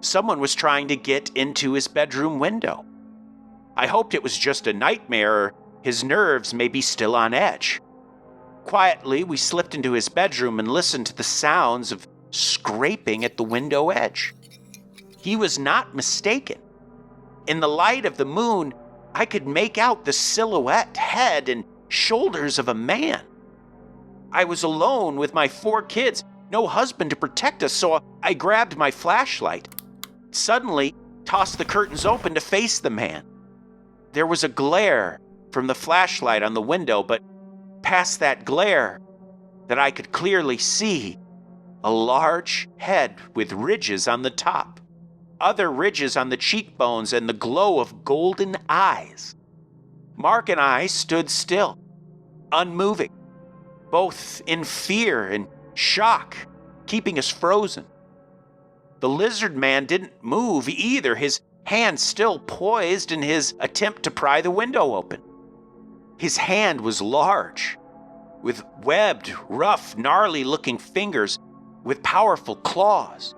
someone was trying to get into his bedroom window. I hoped it was just a nightmare, or his nerves may be still on edge. Quietly, we slipped into his bedroom and listened to the sounds of scraping at the window edge. He was not mistaken. In the light of the moon, I could make out the silhouette, head, and shoulders of a man. I was alone with my 4 kids, no husband to protect us, so I grabbed my flashlight, suddenly tossed the curtains open to face the man. There was a glare from the flashlight on the window, but past that glare that I could clearly see a large head with ridges on the top, other ridges on the cheekbones, and the glow of golden eyes. Mark and I stood still, unmoving, both in fear and shock, keeping us frozen. The lizard man didn't move either, his hand still poised in his attempt to pry the window open. His hand was large, with webbed, rough, gnarly-looking fingers with powerful claws.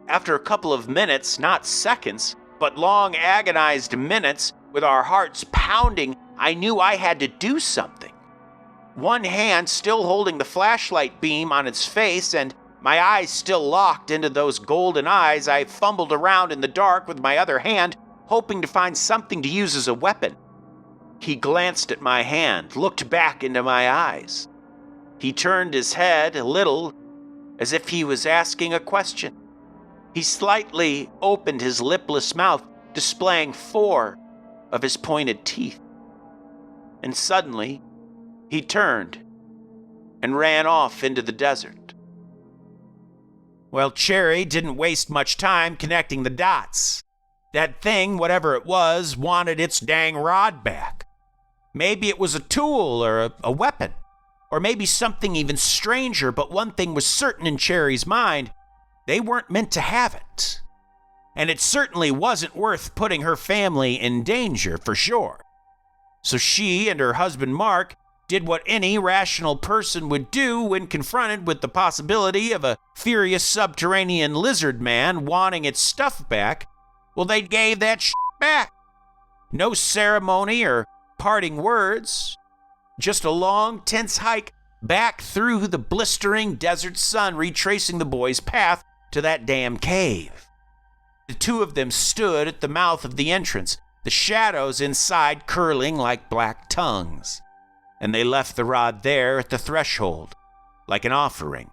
After a couple of minutes, not seconds, but long agonized minutes, with our hearts pounding, I knew I had to do something. One hand still holding the flashlight beam on its face, and my eyes still locked into those golden eyes, I fumbled around in the dark with my other hand, hoping to find something to use as a weapon. He glanced at my hand, looked back into my eyes. He turned his head a little, as if he was asking a question. He slightly opened his lipless mouth, displaying 4 of his pointed teeth. And suddenly, he turned and ran off into the desert. Well, Cherry didn't waste much time connecting the dots. That thing, whatever it was, wanted its dang rod back. Maybe it was a tool or a weapon, or maybe something even stranger, but one thing was certain in Cherry's mind: they weren't meant to have it. And it certainly wasn't worth putting her family in danger, for sure. So she and her husband Mark did what any rational person would do when confronted with the possibility of a furious subterranean lizard man wanting its stuff back. Well, they gave that shit back. No ceremony or parting words. Just a long, tense hike back through the blistering desert sun, retracing the boys' path to that damn cave. The two of them stood at the mouth of the entrance, the shadows inside curling like black tongues. And they left the rod there at the threshold, like an offering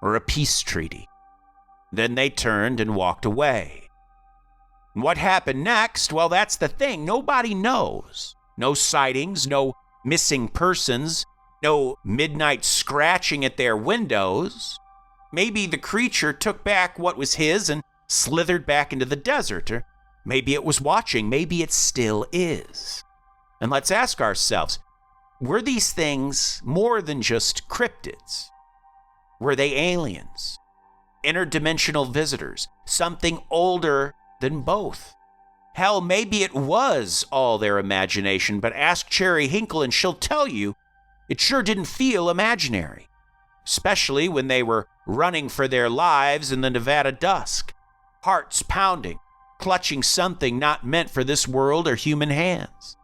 or a peace treaty. Then they turned and walked away. And what happened next? Well, that's the thing. Nobody knows. No sightings, no missing persons, no midnight scratching at their windows. Maybe the creature took back what was his and slithered back into the desert, or maybe it was watching, maybe it still is. And let's ask ourselves, were these things more than just cryptids? Were they aliens, interdimensional visitors, something older than both? Hell, maybe it was all their imagination, but ask Cherry Hinkle and she'll tell you it sure didn't feel imaginary, especially when they were running for their lives in the Nevada dusk, hearts pounding, clutching something not meant for this world or human hands.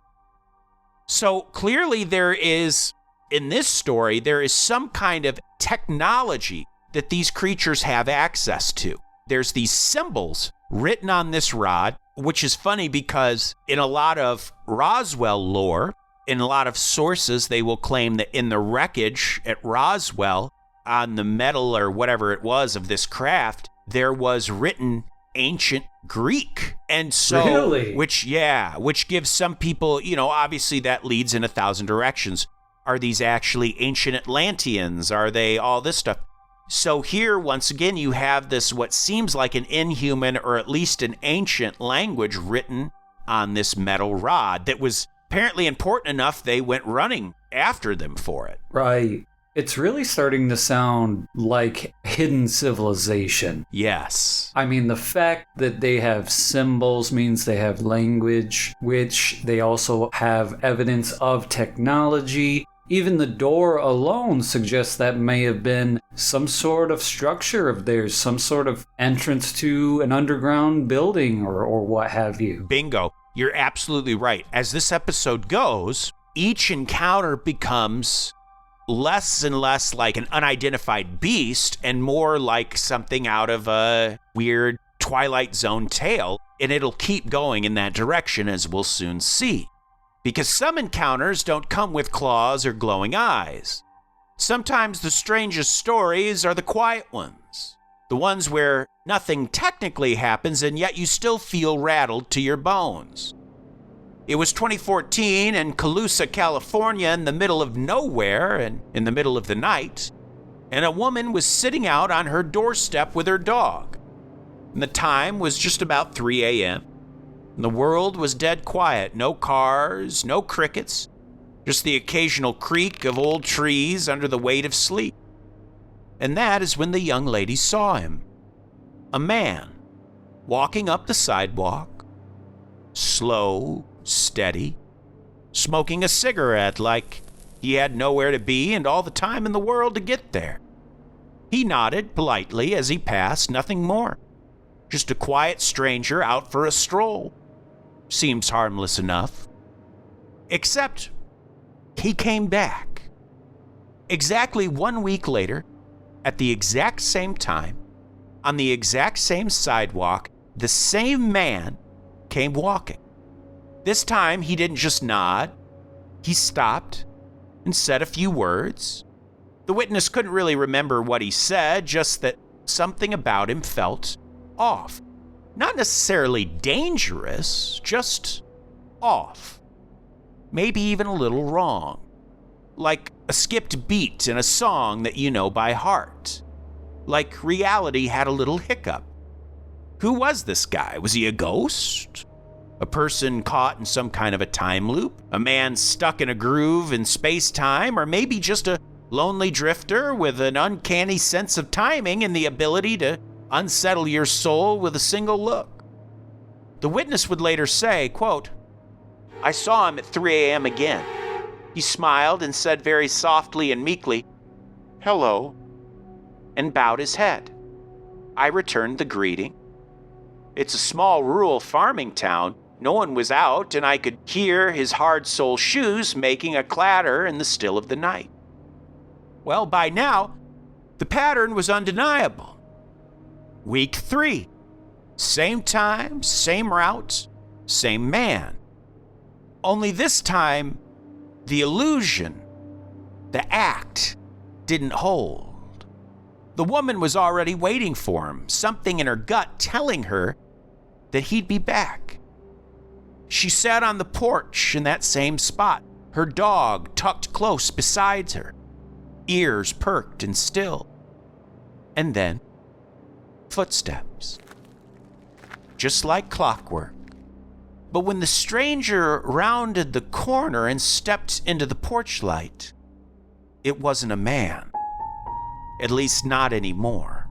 So clearly in this story, there is some kind of technology that these creatures have access to. There's these symbols written on this rod, which is funny because in a lot of Roswell lore, in a lot of sources, they will claim that in the wreckage at Roswell, on the metal or whatever it was of this craft, there was written ancient Greek. And so, Really? which gives some people, obviously that leads in 1,000 directions. Are these actually ancient Atlanteans? Are they all this stuff? So here, once again, you have this, what seems like an inhuman or at least an ancient language written on this metal rod that was apparently important enough they went running after them for it. Right. It's really starting to sound like hidden civilization. Yes. I mean, the fact that they have symbols means they have language, which they also have evidence of technology. Even the door alone suggests that may have been some sort of structure of theirs, some sort of entrance to an underground building or what have you. Bingo. You're absolutely right. As this episode goes, each encounter becomes less and less like an unidentified beast and more like something out of a weird Twilight Zone tale, and it'll keep going in that direction, as we'll soon see. Because some encounters don't come with claws or glowing eyes. Sometimes the strangest stories are the quiet ones, the ones where nothing technically happens and yet you still feel rattled to your bones. It was 2014 in Colusa, California, in the middle of nowhere and in the middle of the night, and a woman was sitting out on her doorstep with her dog. And the time was just about 3 a.m. And the world was dead quiet. No cars, no crickets, just the occasional creak of old trees under the weight of sleep. And that is when the young lady saw him. a man walking up the sidewalk, slow, steady, smoking a cigarette like he had nowhere to be and all the time in the world to get there. He nodded politely as he passed, nothing more. Just a quiet stranger out for a stroll. Seems harmless enough. Except he came back. Exactly 1 week later, at the exact same time, on the exact same sidewalk, the same man came walking. This time, he didn't just nod. He stopped and said a few words. The witness couldn't really remember what he said, just that something about him felt off. Not necessarily dangerous, just off. Maybe even a little wrong. Like a skipped beat in a song that you know by heart. Like reality had a little hiccup. Who was this guy? Was he a ghost? A person caught in some kind of a time loop? A man stuck in a groove in space-time? Or maybe just a lonely drifter with an uncanny sense of timing and the ability to unsettle your soul with a single look? The witness would later say, quote, "I saw him at 3 a.m. again. He smiled and said very softly and meekly, 'Hello,' and bowed his head. I returned the greeting. It's a small rural farming town. No one was out, and I could hear his hard-sole shoes making a clatter in the still of the night." Well, by now, the pattern was undeniable. Week 3. Same time, same route, same man. Only this time, the illusion, the act, didn't hold. The woman was already waiting for him, something in her gut telling her that he'd be back. She sat on the porch in that same spot, her dog tucked close beside her, ears perked and still. And then, footsteps. Just like clockwork. But when the stranger rounded the corner and stepped into the porch light, it wasn't a man. At least not anymore.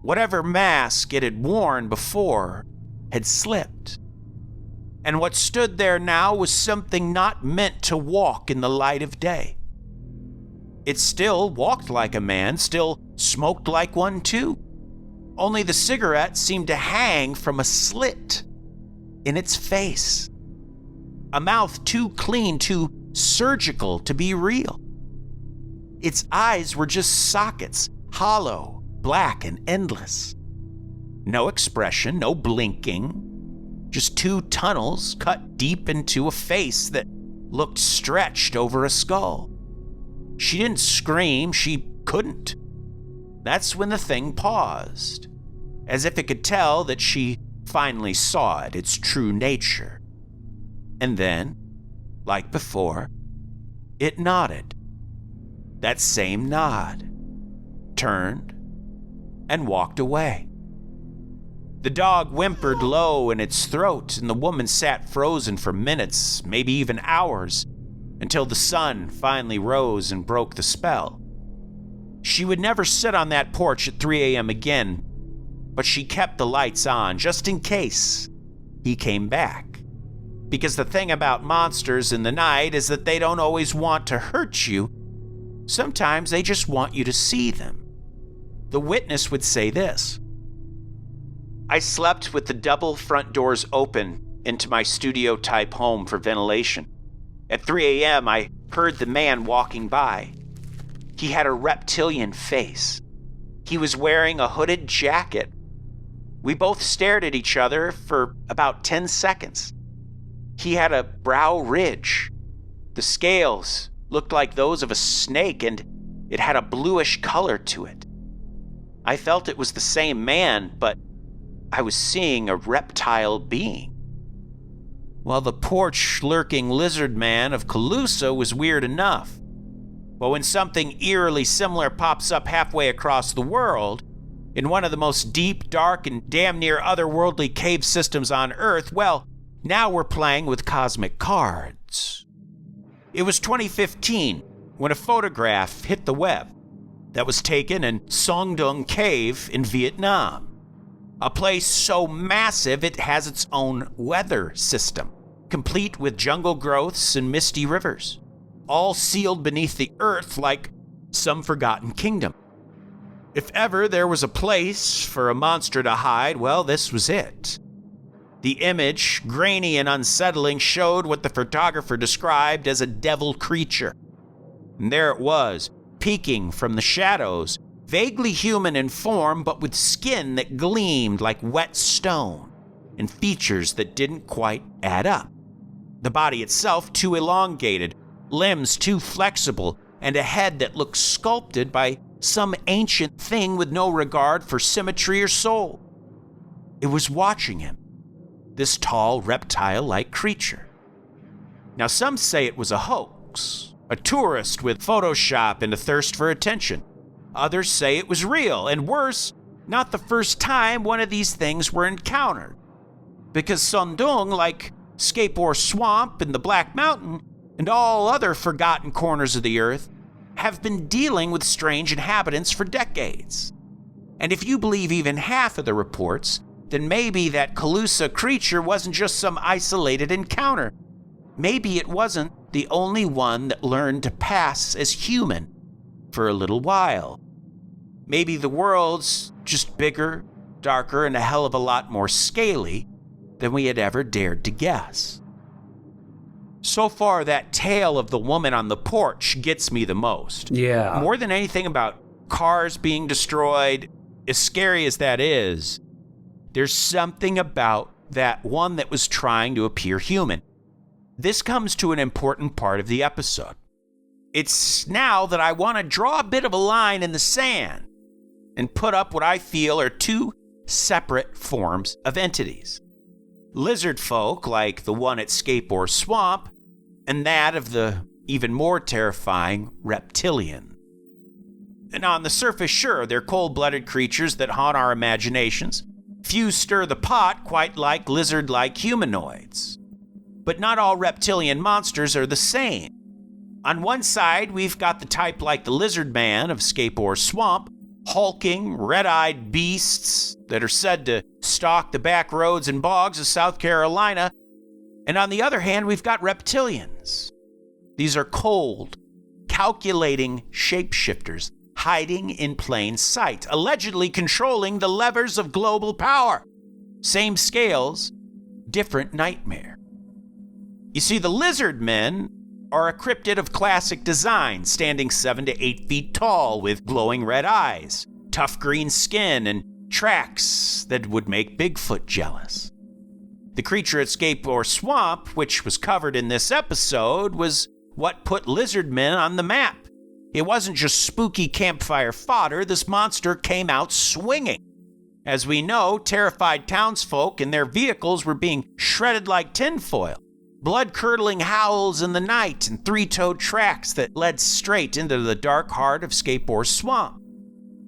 Whatever mask it had worn before had slipped. And what stood there now was something not meant to walk in the light of day. It still walked like a man, still smoked like one too. Only the cigarette seemed to hang from a slit in its face. A mouth too clean, too surgical to be real. Its eyes were just sockets, hollow, black, and endless. No expression, no blinking. Just 2 tunnels cut deep into a face that looked stretched over a skull. She didn't scream, she couldn't. That's when the thing paused, as if it could tell that she finally saw it, its true nature. And then, like before, it nodded. That same nod, turned, and walked away. The dog whimpered low in its throat, and the woman sat frozen for minutes, maybe even hours, until the sun finally rose and broke the spell. She would never sit on that porch at 3 a.m. again, but she kept the lights on just in case he came back. Because the thing about monsters in the night is that they don't always want to hurt you. Sometimes they just want you to see them. The witness would say this: "I slept with the double front doors open into my studio-type home for ventilation. At 3 a.m., I heard the man walking by. He had a reptilian face. He was wearing a hooded jacket. We both stared at each other for about 10 seconds. He had a brow ridge. The scales looked like those of a snake, and it had a bluish color to it. I felt it was the same man, but I was seeing a reptile being." Well, the porch-lurking lizard man of Calusa was weird enough. But when something eerily similar pops up halfway across the world, in one of the most deep, dark, and damn near otherworldly cave systems on Earth, well, now we're playing with cosmic cards. It was 2015 when a photograph hit the web that was taken in Song Dung Cave in Vietnam. A place so massive it has its own weather system, complete with jungle growths and misty rivers, all sealed beneath the earth like some forgotten kingdom. If ever there was a place for a monster to hide, well, this was it. The image, grainy and unsettling, showed what the photographer described as a devil creature. And there it was, peeking from the shadows, vaguely human in form, but with skin that gleamed like wet stone, and features that didn't quite add up. The body itself too elongated, limbs too flexible, and a head that looked sculpted by some ancient thing with no regard for symmetry or soul. It was watching him, this tall, reptile-like creature. Now, some say it was a hoax, a tourist with Photoshop and a thirst for attention. Others say it was real, and worse, not the first time one of these things were encountered. Because Sundong, like Skateboard Swamp and the Black Mountain, and all other forgotten corners of the earth, have been dealing with strange inhabitants for decades. And if you believe even half of the reports, then maybe that Calusa creature wasn't just some isolated encounter. Maybe it wasn't the only one that learned to pass as human for a little while. Maybe the world's just bigger, darker, and a hell of a lot more scaly than we had ever dared to guess. So far, that tale of the woman on the porch gets me the most. Yeah. More than anything about cars being destroyed, as scary as that is, there's something about that one that was trying to appear human. This comes to an important part of the episode. It's now that I want to draw a bit of a line in the sand and put up what I feel are two separate forms of entities. Lizard folk, like the one at Skateboard Swamp, and that of the even more terrifying reptilian. And on the surface, sure, they're cold-blooded creatures that haunt our imaginations. Few stir the pot quite like lizard-like humanoids. But not all reptilian monsters are the same. On one side, we've got the type like the lizard man of Skateboard Swamp, hulking, red-eyed beasts that are said to stalk the back roads and bogs of South Carolina. And on the other hand, we've got reptilians. These are cold, calculating shapeshifters, hiding in plain sight, allegedly controlling the levers of global power. Same scales, different nightmare. You see, the lizard men are a cryptid of classic design, standing 7 to 8 feet tall with glowing red eyes, tough green skin, and tracks that would make Bigfoot jealous. The creature at Skateboard Swamp, which was covered in this episode, was what put lizard men on the map. It wasn't just spooky campfire fodder. This monster came out swinging. As we know, terrified townsfolk and their vehicles were being shredded like tinfoil. Blood-curdling howls in the night and three-toed tracks that led straight into the dark heart of Skateboard Swamp.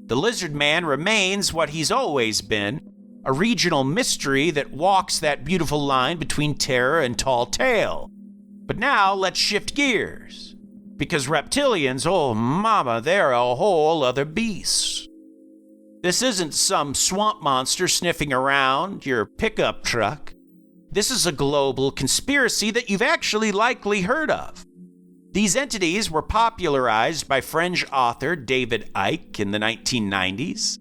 The lizard man remains what he's always been, a regional mystery that walks that beautiful line between terror and tall tale. But now let's shift gears, because reptilians, oh mama, they're a whole other beast. This isn't some swamp monster sniffing around your pickup truck. This is a global conspiracy that you've actually likely heard of. These entities were popularized by French author David Icke in the 1990s,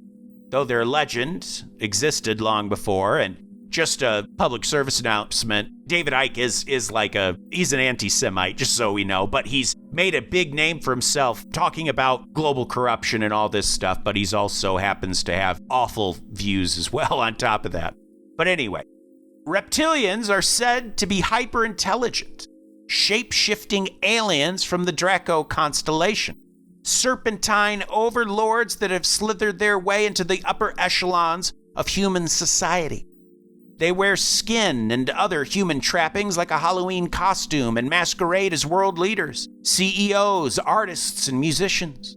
though their legend existed long before. And just a public service announcement, David Icke he's an anti-Semite, just so we know, but he's made a big name for himself talking about global corruption and all this stuff, but he's also happens to have awful views as well on top of that. But anyway, reptilians are said to be hyper-intelligent, shape-shifting aliens from the Draco constellation, serpentine overlords that have slithered their way into the upper echelons of human society. They wear skin and other human trappings like a Halloween costume and masquerade as world leaders, CEOs, artists, and musicians.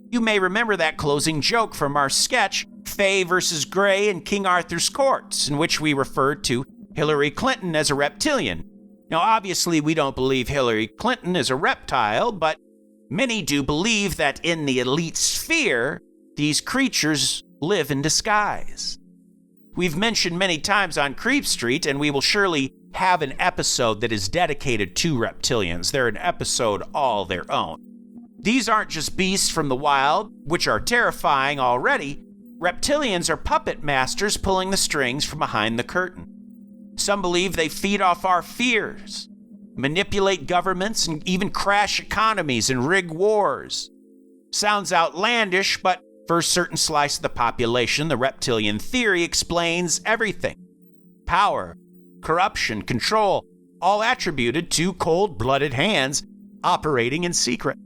You may remember that closing joke from our sketch, Faye versus Grey in King Arthur's Court, in which we referred to Hillary Clinton as a reptilian. Now, obviously, we don't believe Hillary Clinton is a reptile, but many do believe that in the elite sphere, these creatures live in disguise. we've mentioned many times on Creep Street, and we will surely have an episode that is dedicated to reptilians. They're an episode all their own. These aren't just beasts from the wild, which are terrifying already. Reptilians are puppet masters pulling the strings from behind the curtain. Some believe they feed off our fears, manipulate governments, and even crash economies and rig wars. Sounds outlandish, but for a certain slice of the population, the reptilian theory explains everything. Power, corruption, control, all attributed to cold-blooded hands operating in secret.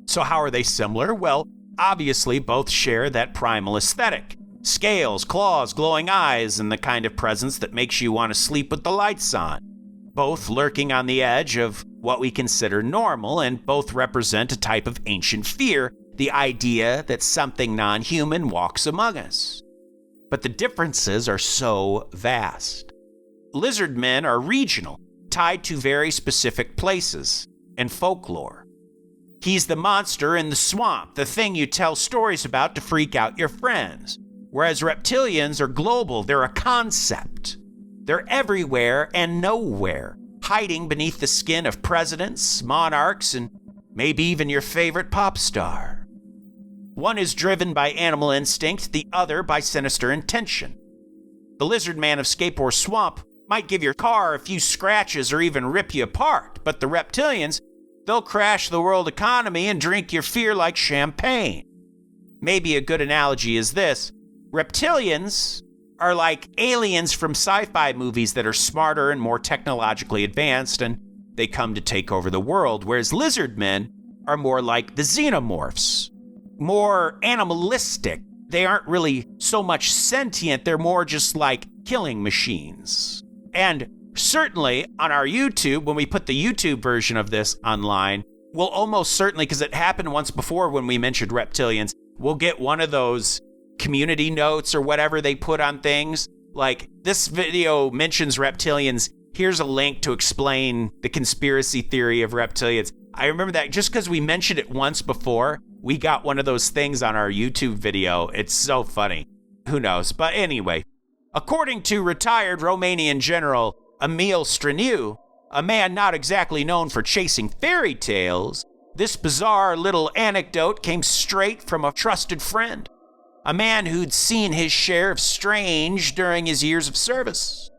So how are they similar? Well, obviously both share that primal aesthetic. Scales, claws, glowing eyes, and the kind of presence that makes you want to sleep with the lights on. Both lurking on the edge of what we consider normal, and both represent a type of ancient fear, the idea that something non-human walks among us. But the differences are so vast. Lizard men are regional, tied to very specific places and folklore. He's the monster in the swamp, the thing you tell stories about to freak out your friends. Whereas reptilians are global, they're a concept. They're everywhere and nowhere, hiding beneath the skin of presidents, monarchs, and maybe even your favorite pop star. One is driven by animal instinct, the other by sinister intention. The lizard man of Skateboard Swamp might give your car a few scratches or even rip you apart, but the reptilians, they'll crash the world economy and drink your fear like champagne. Maybe a good analogy is this. Reptilians are like aliens from sci-fi movies that are smarter and more technologically advanced, and they come to take over the world, whereas lizard men are more like the xenomorphs, more animalistic. They aren't really so much sentient, they're more just like killing machines. And certainly on our YouTube, when we put the YouTube version of this online, we'll almost certainly, because it happened once before when we mentioned reptilians, we'll get one of those community notes or whatever they put on things. Like, this video mentions reptilians. Here's a link to explain the conspiracy theory of reptilians. I remember that just because we mentioned it once before, we got one of those things on our YouTube video. It's so funny. Who knows? But anyway, according to retired Romanian General Emil Straniu, a man not exactly known for chasing fairy tales, this bizarre little anecdote came straight from a trusted friend. A man who'd seen his share of strange during his years of service.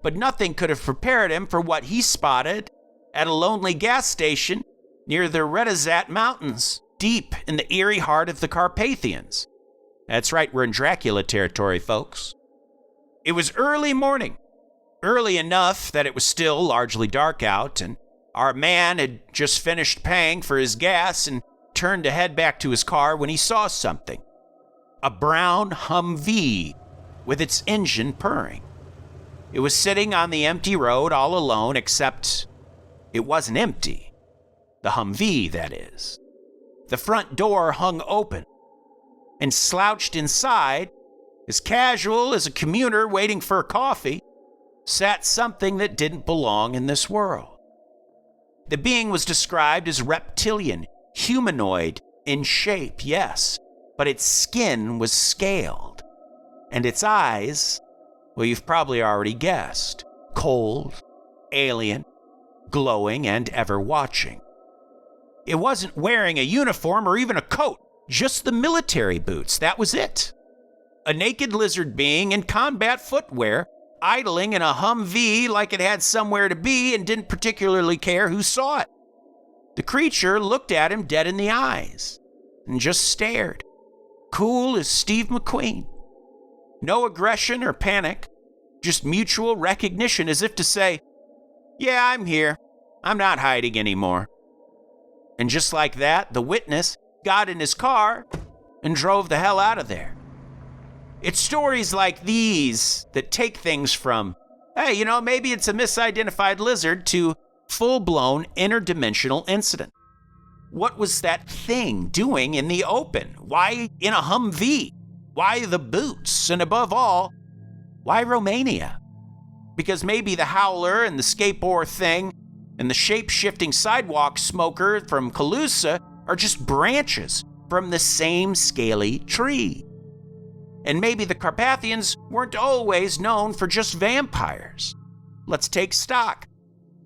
But nothing could have prepared him for what he spotted at a lonely gas station near the Retezat Mountains, deep in the eerie heart of the Carpathians. That's right, we're in Dracula territory, folks. It was early morning, early enough that it was still largely dark out, and our man had just finished paying for his gas and turned to head back to his car when he saw something. A brown Humvee with its engine purring. It was sitting on the empty road all alone, except it wasn't empty. The Humvee, that is. The front door hung open, and slouched inside, as casual as a commuter waiting for a coffee, sat something that didn't belong in this world. The being was described as reptilian, humanoid in shape, yes, but its skin was scaled, and its eyes, well, you've probably already guessed, cold, alien, glowing, and ever watching. It wasn't wearing a uniform or even a coat, just the military boots, that was it. A naked lizard being in combat footwear, idling in a Humvee like it had somewhere to be and didn't particularly care who saw it. The creature looked at him dead in the eyes and just stared. Cool as Steve McQueen. No aggression or panic, just mutual recognition, as if to say, yeah, I'm here. I'm not hiding anymore. And just like that, the witness got in his car and drove the hell out of there. It's stories like these that take things from, hey, maybe it's a misidentified lizard, to full-blown interdimensional incident. What was that thing doing in the open? Why in a Humvee? Why the boots? And above all, why Romania? Because maybe the howler and the skateboard thing and the shape-shifting sidewalk smoker from Calusa are just branches from the same scaly tree. And maybe the Carpathians weren't always known for just vampires. Let's take stock.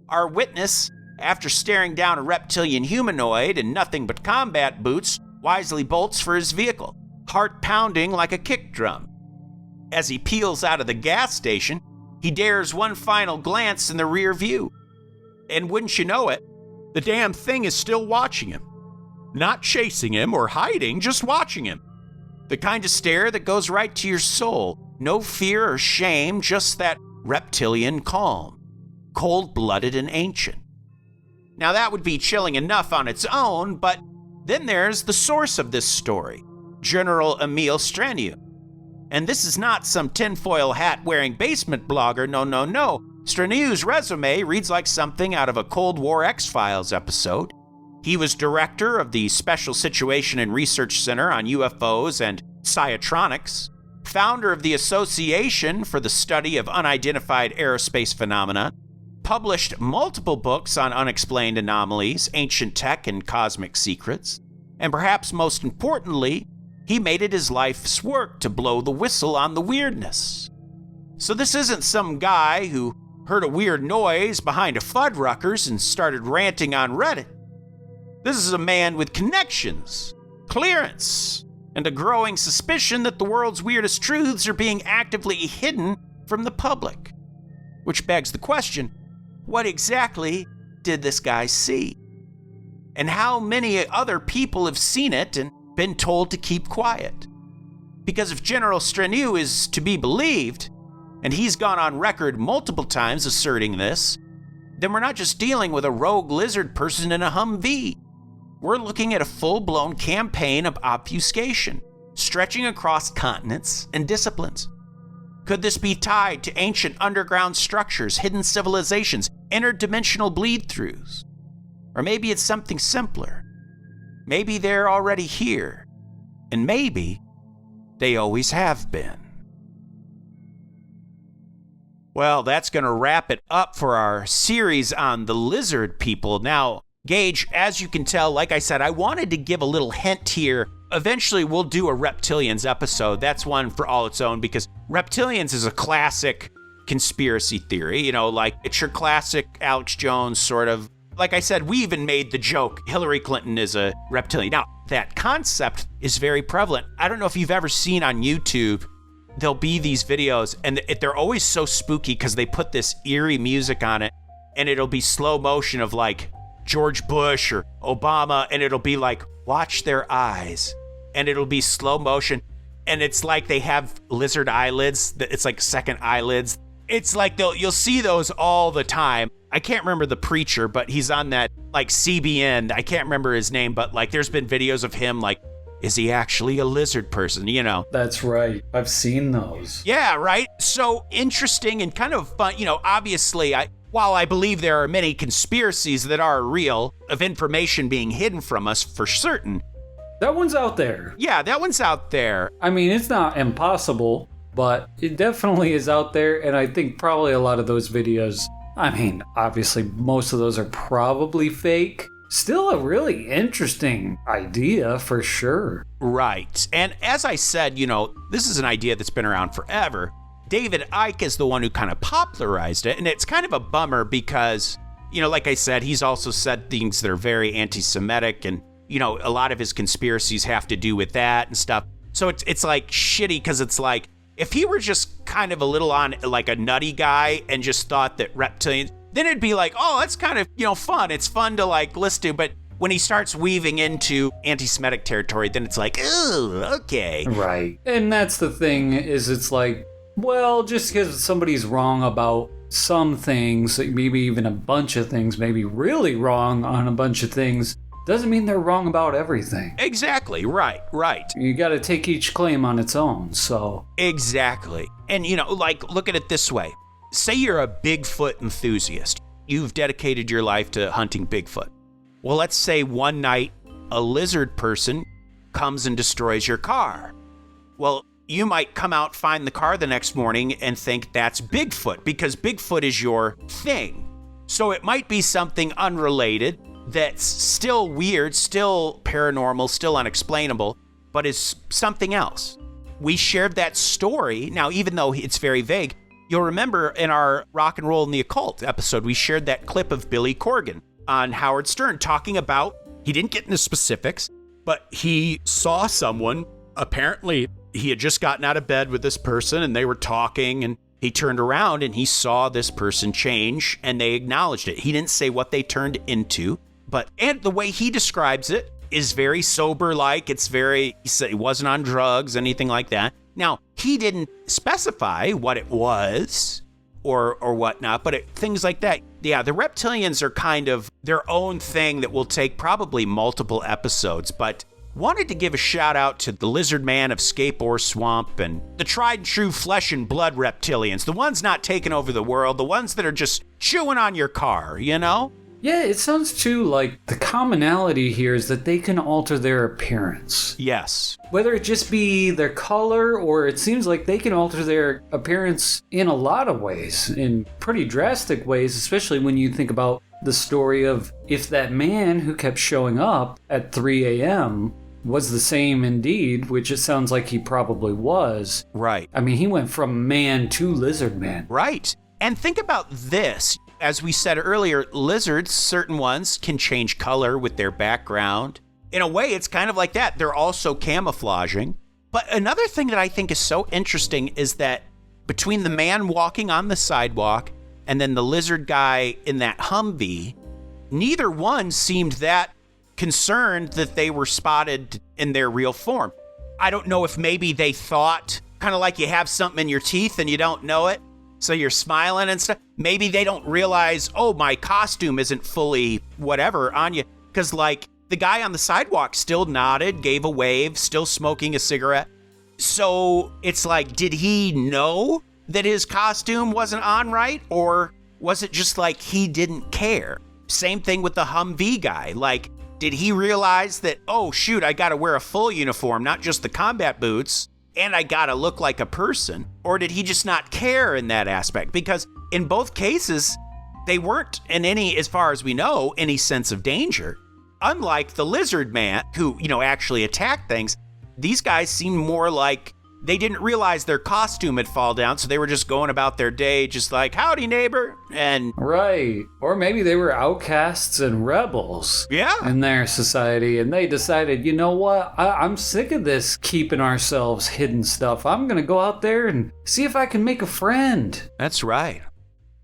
Our witness, after staring down a reptilian humanoid in nothing but combat boots, wisely bolts for his vehicle, heart pounding like a kick drum. As he peels out of the gas station, he dares one final glance in the rear view. And wouldn't you know it, the damn thing is still watching him. Not chasing him or hiding, just watching him. The kind of stare that goes right to your soul. No fear or shame, just that reptilian calm. Cold-blooded and ancient. Now that would be chilling enough on its own, but then there's the source of this story, General Emil Stranu. And this is not some tinfoil hat-wearing basement blogger, no. Stranu's resume reads like something out of a Cold War X-Files episode. He was director of the Special Situation and Research Center on UFOs and Psytronics, founder of the Association for the Study of Unidentified Aerospace Phenomena, published multiple books on unexplained anomalies, ancient tech, and cosmic secrets, and perhaps most importantly, he made it his life's work to blow the whistle on the weirdness. So this isn't some guy who heard a weird noise behind a Fuddruckers and started ranting on Reddit. This is a man with connections, clearance, and a growing suspicion that the world's weirdest truths are being actively hidden from the public. Which begs the question, what exactly did this guy see? And how many other people have seen it and been told to keep quiet? Because if General Stranu is to be believed, and he's gone on record multiple times asserting this, then we're not just dealing with a rogue lizard person in a Humvee. We're looking at a full-blown campaign of obfuscation, stretching across continents and disciplines. Could this be tied to ancient underground structures, hidden civilizations, interdimensional bleed-throughs? Or maybe it's something simpler. Maybe they're already here, and maybe they always have been. Well, that's going to wrap it up for our series on the lizard people. Now, Gage, as you can tell, like I said, I wanted to give a little hint here. Eventually, we'll do a reptilians episode. That's one for all its own, because reptilians is a classic conspiracy theory. You know, like it's your classic Alex Jones sort of. Like I said, we even made the joke, Hillary Clinton is a reptilian. Now, that concept is very prevalent. I don't know if you've ever seen on YouTube, there'll be these videos, and they're always so spooky because they put this eerie music on it, and it'll be slow motion of like George Bush or Obama, and it'll be like, watch their eyes, and it'll be slow motion, and it's like they have lizard eyelids. It's like second eyelids. It's like you'll see those all the time. I can't remember the preacher, but he's on that like CBN. I can't remember his name, but like there's been videos of him like, is he actually a lizard person, you know? That's right. I've seen those. Yeah, right? So interesting and kind of fun. You know, obviously, while I believe there are many conspiracies that are real of information being hidden from us for certain. That one's out there. Yeah, that one's out there. I mean, it's not impossible, but it definitely is out there. And I think probably a lot of those videos, I mean, obviously, most of those are probably fake. Still a really interesting idea for sure. Right. And as I said, you know, this is an idea that's been around forever. David Icke is the one who kind of popularized it. And it's kind of a bummer because, you know, like I said, he's also said things that are very anti-Semitic. And, you know, a lot of his conspiracies have to do with that and stuff. So it's like shitty because it's like, if he were just kind of a little on like a nutty guy and just thought that reptilians, then it'd be like, oh, that's kind of, you know, fun. It's fun to like listen to. But when he starts weaving into anti-Semitic territory, then it's like, oh, okay. Right. And that's the thing is it's like, well, just because somebody's wrong about some things, maybe even a bunch of things, maybe really wrong on a bunch of things, doesn't mean they're wrong about everything. Exactly. Right. You got to take each claim on its own, so. Exactly. And, you know, like, look at it this way. Say you're a Bigfoot enthusiast. You've dedicated your life to hunting Bigfoot. Well, let's say one night a lizard person comes and destroys your car. Well, you might come out, find the car the next morning and think that's Bigfoot because Bigfoot is your thing. So it might be something unrelated that's still weird, still paranormal, still unexplainable, but is something else. we shared that story. Now, even though it's very vague, you'll remember in our Rock and Roll in the Occult episode, we shared that clip of Billy Corgan on Howard Stern talking about, he didn't get into specifics, but he saw someone, apparently he had just gotten out of bed with this person and they were talking, and he turned around and he saw this person change and they acknowledged it. He didn't say what they turned into, and the way he describes it is very sober-like. It's very, he said he wasn't on drugs, anything like that. Now, he didn't specify what it was or whatnot, but things like that. Yeah, the reptilians are kind of their own thing that will take probably multiple episodes, but wanted to give a shout out to the lizard man of Skateboard Swamp and the tried and true flesh and blood reptilians, the ones not taking over the world, the ones that are just chewing on your car, you know? Yeah, it sounds too like the commonality here is that they can alter their appearance. Yes. Whether it just be their color, or it seems like they can alter their appearance in a lot of ways, in pretty drastic ways, especially when you think about the story of if that man who kept showing up at 3 a.m. was the same indeed, which it sounds like he probably was. Right. I mean, he went from man to lizard man. Right. And think about this. As we said earlier, lizards, certain ones, can change color with their background. In a way, it's kind of like that. They're also camouflaging. But another thing that I think is so interesting is that between the man walking on the sidewalk and then the lizard guy in that Humvee, neither one seemed that concerned that they were spotted in their real form. I don't know if maybe they thought, kind of like you have something in your teeth and you don't know it, so you're smiling and stuff. Maybe they don't realize, oh, my costume isn't fully whatever on you. Because, like, the guy on the sidewalk still nodded, gave a wave, still smoking a cigarette. So it's like, did he know that his costume wasn't on right? Or was it just like he didn't care? Same thing with the Humvee guy. Like, did he realize that, oh, shoot, I got to wear a full uniform, not just the combat boots, and I gotta look like a person? Or did he just not care in that aspect? Because in both cases, they weren't in any, as far as we know, any sense of danger. Unlike the lizard man who, actually attacked things, these guys seem more like they didn't realize their costume had fallen down, so they were just going about their day just like, howdy, neighbor, and... Right. Or maybe they were outcasts and rebels in their society, and they decided, you know what, I'm sick of this keeping ourselves hidden stuff. I'm going to go out there and see if I can make a friend. That's right.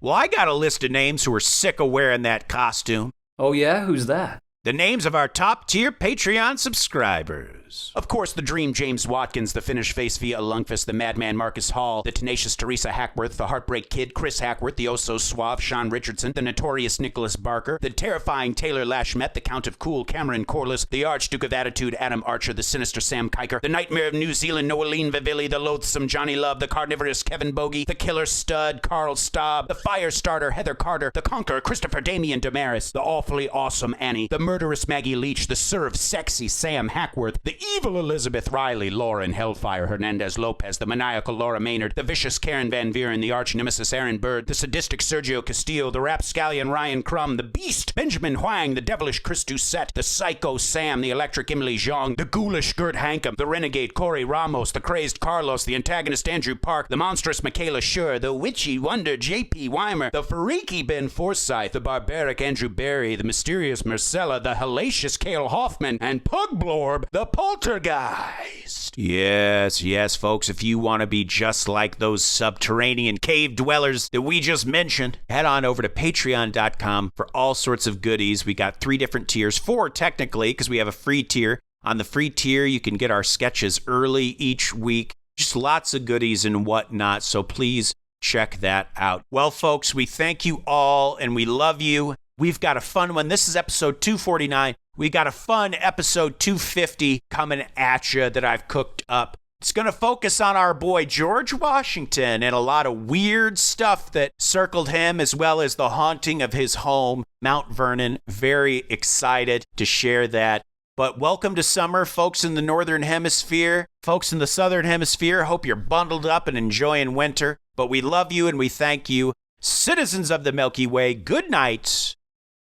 Well, I got a list of names who are sick of wearing that costume. Oh yeah? Who's that? The names of our top-tier Patreon subscribers. Of course, the Dream James Watkins, the Finnish Face via Lungfist, the Madman Marcus Hall, the Tenacious Teresa Hackworth, the Heartbreak Kid Chris Hackworth, the Oh-So-Suave Sean Richardson, the Notorious Nicholas Barker, the Terrifying Taylor Lashmet, the Count of Cool Cameron Corliss, the Archduke of Attitude Adam Archer, the Sinister Sam Kiker, the Nightmare of New Zealand Noeline Vivilli, the Loathsome Johnny Love, the Carnivorous Kevin Bogey, the Killer Stud Carl Staub, the Firestarter Heather Carter, the Conqueror Christopher Damian Damaris, the Awfully Awesome Annie, the Murderous Maggie Leach, the Serve Sexy Sam Hackworth, the Evil Elizabeth Riley, Lauren Hellfire Hernandez Lopez, the Maniacal Laura Maynard, the Vicious Karen Van Buren, the Arch Nemesis Aaron Bird, the Sadistic Sergio Castillo, the Rapscallion Ryan Crum, the Beast Benjamin Huang, the Devilish Chris Doucette, the Psycho Sam, the Electric Emily Zhang, the Ghoulish Gert Hankum, the Renegade Corey Ramos, the Crazed Carlos, the Antagonist Andrew Park, the Monstrous Michaela Schur, the Witchy Wonder J.P. Weimer, the Freaky Ben Forsyth, the Barbaric Andrew Barry, the Mysterious Marcella, the Hellacious Cale Hoffman, and Pugblorb, the Poltergeist. Yes, folks, if you want to be just like those subterranean cave dwellers that we just mentioned, head on over to patreon.com for all sorts of goodies. We got 3 different tiers, 4 technically, because we have a free tier. On the free tier, you can get our sketches early each week. Just lots of goodies and whatnot, so please check that out. Well, folks, we thank you all, and we love you. We've got a fun one. This is episode 249. We got a fun episode 250 coming at you that I've cooked up. It's going to focus on our boy George Washington and a lot of weird stuff that circled him, as well as the haunting of his home, Mount Vernon. Very excited to share that. But welcome to summer, folks in the Northern Hemisphere. Folks in the Southern Hemisphere, hope you're bundled up and enjoying winter. But we love you and we thank you. Citizens of the Milky Way, good night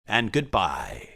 and goodbye.